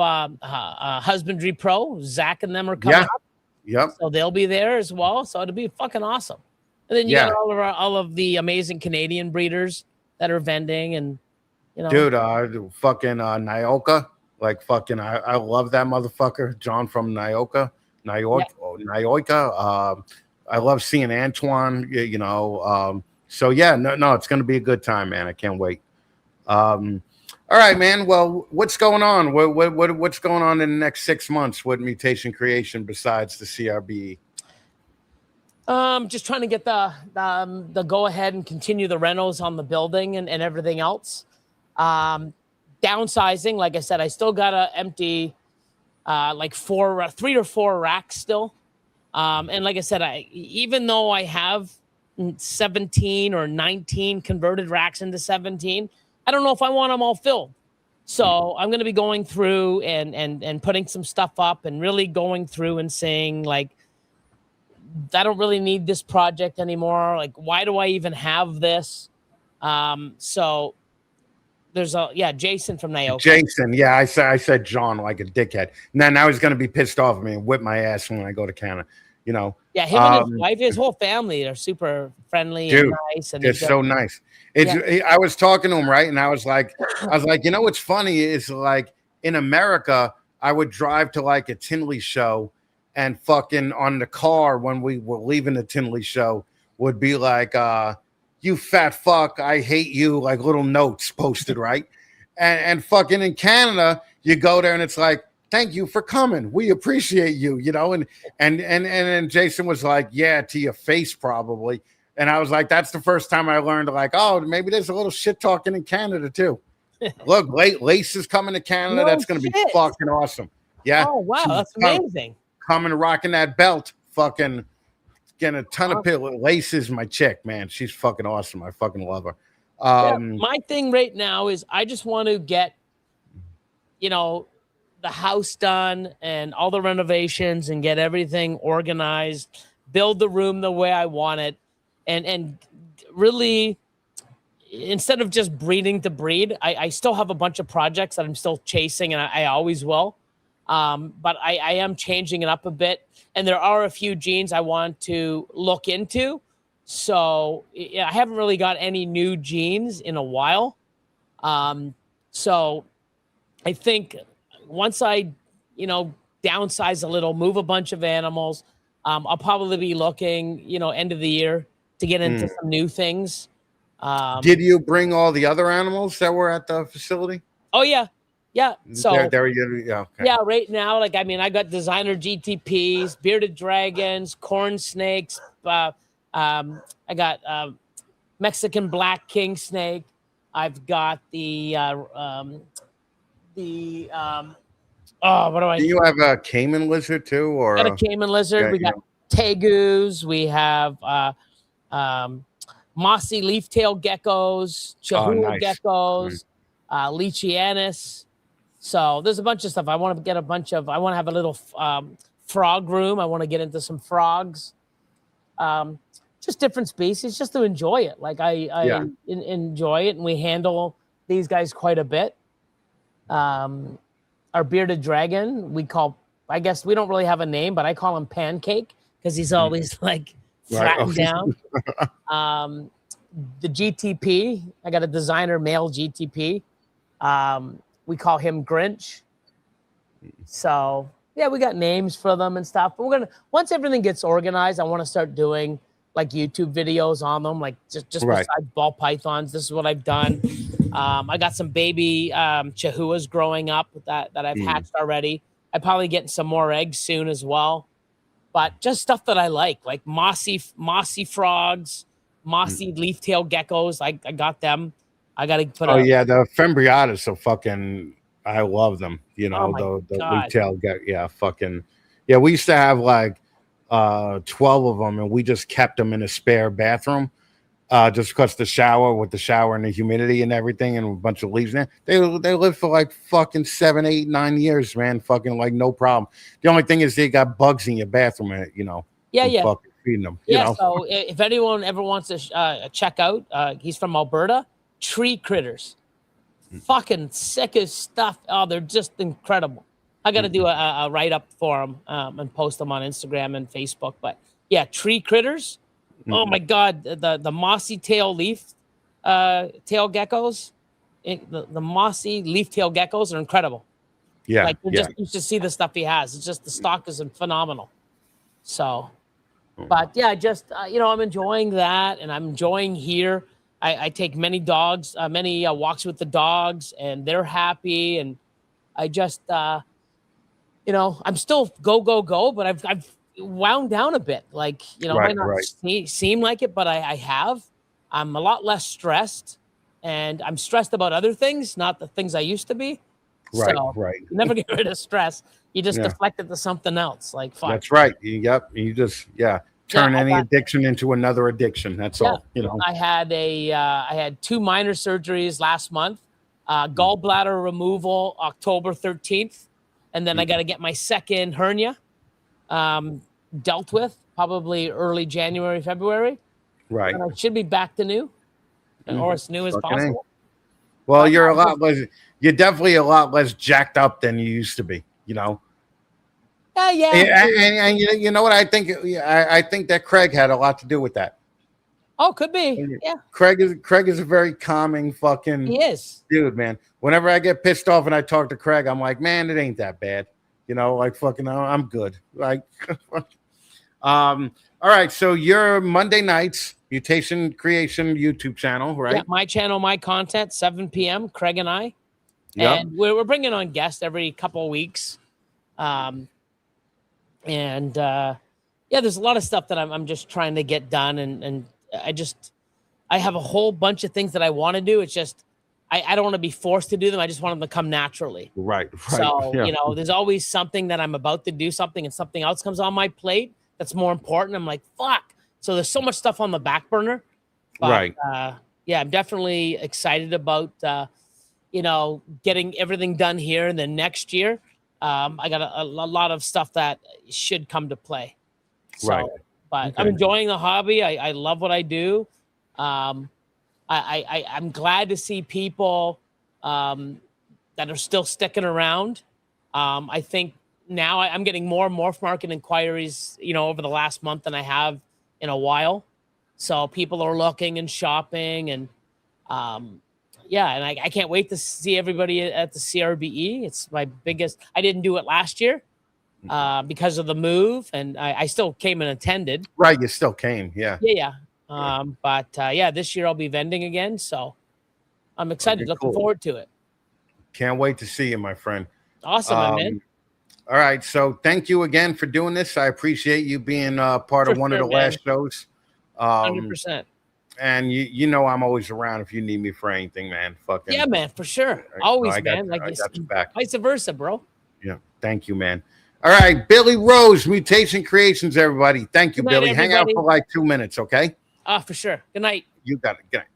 Husbandry Pro. Zach and them are coming up. Yep. So they'll be there as well. So it'll be fucking awesome. And then you got all of the amazing Canadian breeders that are vending, and dude, fucking Nyoka, like fucking, I love that motherfucker, John from Nyoka. I love seeing Antoine, so yeah, no, it's gonna be a good time, man. I can't wait. All right, man. Well, what's going on? What's going on in the next 6 months with Mutation Creation besides the CRBE? Just trying to get the go ahead and continue the renos on the building and everything else. Downsizing, like I said, I still gotta empty like 3 or 4 racks still. And like I said, even though I have 17 or 19 converted racks into 17, I don't know if I want them all filled. So I'm going to be going through and putting some stuff up and really going through and saying, like, I don't really need this project anymore. Like, why do I even have this? So there's Jason from Nyoka. Jason, yeah, I said John like a dickhead. Now he's going to be pissed off at me and whip my ass when I go to Canada. Yeah, him and his wife, his whole family, they're super friendly and nice. And they're so nice. I was talking to him, right? And I was like, what's funny is, like, in America, I would drive to like a Tinley show, and fucking on the car when we were leaving the Tinley show would be like, you fat fuck, I hate you, like little notes posted, right? And fucking in Canada, you go there and it's like, thank you for coming. We appreciate you, and Jason was like, yeah, to your face, probably. And I was like, that's the first time I learned, like, oh, maybe there's a little shit talking in Canada too. Look, Lace is coming to Canada. No that's going to be fucking awesome. Yeah. Oh, wow. That's amazing. Coming rocking that belt. Fucking getting a ton of pillow. Lace is my chick, man. She's fucking awesome. I fucking love her. My thing right now is I just want to get, the house done and all the renovations and get everything organized, build the room the way I want it. And really, instead of just breeding to breed, I still have a bunch of projects that I'm still chasing, and I always will. But I am changing it up a bit. And there are a few genes I want to look into. So I haven't really got any new genes in a while. So I think once I, downsize a little, move a bunch of animals, I'll probably be looking, end of the year to get into some new things. Did you bring all the other animals that were at the facility? Oh, yeah. Yeah. So okay. Yeah, right now, I got designer GTPs, bearded dragons, corn snakes. I got Mexican black king snake. I've got the what do I? Do you have a caiman lizard too, or got a caiman lizard? We got tegus. We have mossy leaf-tailed geckos, Chihuahua nice. geckos, Leachianus. So there's a bunch of stuff. I want to get a bunch of. I want to have a little frog room. I want to get into some frogs. Just different species, just to enjoy it. Like I enjoy it, and we handle these guys quite a bit. Our bearded dragon, we call. I guess we don't really have a name, but I call him Pancake because he's always like flattened down. The GTP, I got a designer male GTP. We call him Grinch. So yeah, we got names for them and stuff. But we're gonna once everything gets organized, I want to start doing like YouTube videos on them, like just besides ball pythons. This is what I've done. I got some baby Chihuahuas growing up that I've hatched already. I'm probably getting some more eggs soon as well. But just stuff that I like mossy frogs, mossy leaf-tailed geckos. I got them. I got to put. The Fembriatas are fucking. I love them. You know, the leaf-tailed fucking. Yeah, we used to have like 12 of them, and we just kept them in a spare bathroom. Just because the shower and the humidity and everything and a bunch of leaves in there. They live for like fucking 7, 8, 9 years, man. Fucking like no problem. The only thing is they got bugs in your bathroom, you know. Fucking feeding them. You know? So if anyone ever wants to check out, he's from Alberta. Tree critters. Fucking sick as stuff. Oh, they're just incredible. I got to do a write-up for them and post them on Instagram and Facebook. But yeah, tree critters. Oh my God, the mossy tail leaf tail geckos, the mossy leaf tail geckos are incredible. Yeah, like you should see the stuff he has. It's just the stock is phenomenal. So, but yeah, I'm enjoying that, and I'm enjoying here. I take many dogs, many walks with the dogs, and they're happy. And I just, I'm still go, but I've wound down a bit. Like, might not seem like it, but I have. I'm a lot less stressed, and I'm stressed about other things, not the things I used to be. Right. You never get rid of stress. You just deflect it to something else. Like, fuck. That's right. Yep. You just, turn any addiction into another addiction. That's all. I had 2 minor surgeries last month. Gallbladder removal October 13th, and then I got to get my second hernia dealt with probably early January, February. Right. And I should be back to new, or as new as possible. Well, you're definitely a lot less jacked up than you used to be, Yeah. And you know what I think? I think that Craig had a lot to do with that. Oh, could be. Yeah. Craig is a very calming fucking dude, man. Whenever I get pissed off and I talk to Craig, I'm like, man, it ain't that bad. Like fucking, I'm good. Like, all right. So your Monday nights Mutation Creation YouTube channel, right? Yeah, my channel, my content, 7 p.m. Craig and I, and we're bringing on guests every couple of weeks. There's a lot of stuff that I'm just trying to get done, and I have a whole bunch of things that I want to do. It's just I don't want to be forced to do them. I just want them to come naturally. Right. So there's always something that I'm about to do something, and something else comes on my plate that's more important. I'm like, fuck. So there's so much stuff on the back burner. But, right. I'm definitely excited about getting everything done here, and then next year. I got a lot of stuff that should come to play. So, right. But I'm enjoying the hobby. I love what I do. I'm glad to see people that are still sticking around. I think now I'm getting more morph market inquiries, over the last month than I have in a while. So people are looking and shopping, and and I can't wait to see everybody at the CRBE. It's my biggest. I didn't do it last year because of the move, and I still came and attended. Right, you still came, yeah. But this year I'll be vending again, so I'm excited. Looking forward to it. Can't wait to see you, my friend. Awesome, my man. All right, so thank you again for doing this. I appreciate you being part of one of the last shows. 100%. And I'm always around if you need me for anything, man. Fucking man, for sure. Always, man. I got your back. Vice versa, bro. Yeah, thank you, man. All right, Billy Rows, Mutation Creations, everybody. Thank you, Good night, Billy. Hang out everybody. for like 2 minutes, okay? For sure. Good night. You got it. Good night.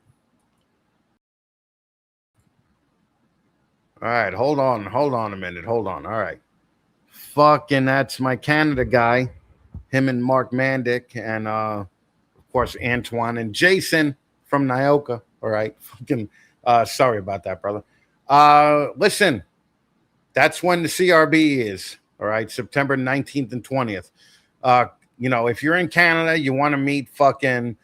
All right, hold on a minute. Hold on. All right. Fucking that's my Canada guy. Him and Mark Mandic and of course Antoine and Jason from Nyoka. All right. Fucking sorry about that, brother. Listen, that's when the CRBE is. All right, September 19th and 20th. If you're in Canada, you want to meet fucking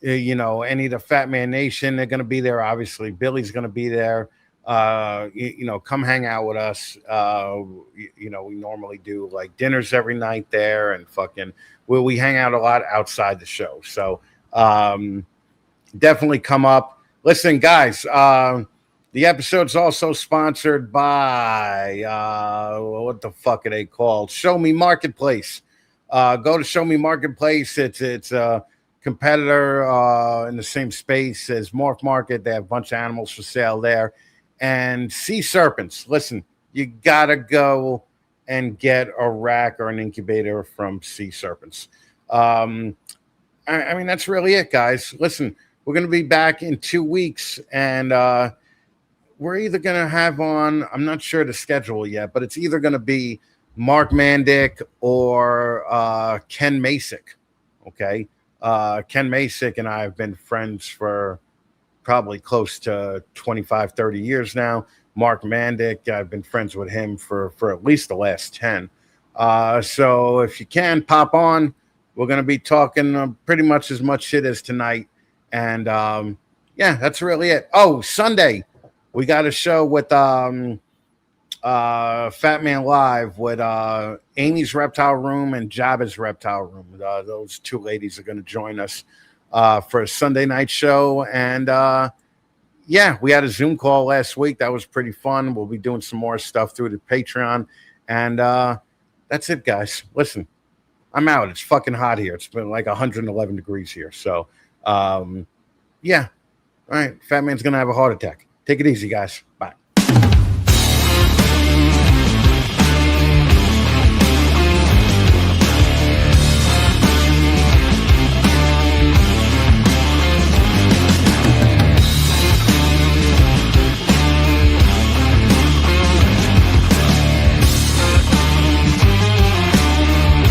any of the Fat Man Nation, they're gonna be there, obviously. Billy's gonna be there. Come hang out with us. We normally do like dinners every night there, and fucking we hang out a lot outside the show. So definitely come up. Listen, guys, the episode's also sponsored by what the fuck are they called? Show Me Marketplace. Go to Show Me Marketplace. It's a competitor in the same space as Morph Market. They have a bunch of animals for sale there. And Sea Serpents. Listen, you gotta go and get a rack or an incubator from Sea Serpents. I mean, that's really it, guys. Listen, we're gonna be back in 2 weeks, and we're either gonna have on, I'm not sure the schedule yet, but it's either gonna be Mark Mandic or Ken Masick. Okay. Ken Masick and I have been friends for probably close to 25, 30 years now. Mark Mandic, I've been friends with him for at least the last 10. So if you can, pop on. We're going to be talking pretty much as much shit as tonight. And that's really it. Oh, Sunday, we got a show with Fat Man Live with Amy's Reptile Room and Jabba's Reptile Room. Those two ladies are going to join us for a Sunday night show. And we had a Zoom call last week. That was pretty fun. We'll be doing some more stuff through the Patreon. And that's it, guys. Listen, I'm out. It's fucking hot here. It's been like 111 degrees here. So, all right. Fat Man's going to have a heart attack. Take it easy, guys. Bye.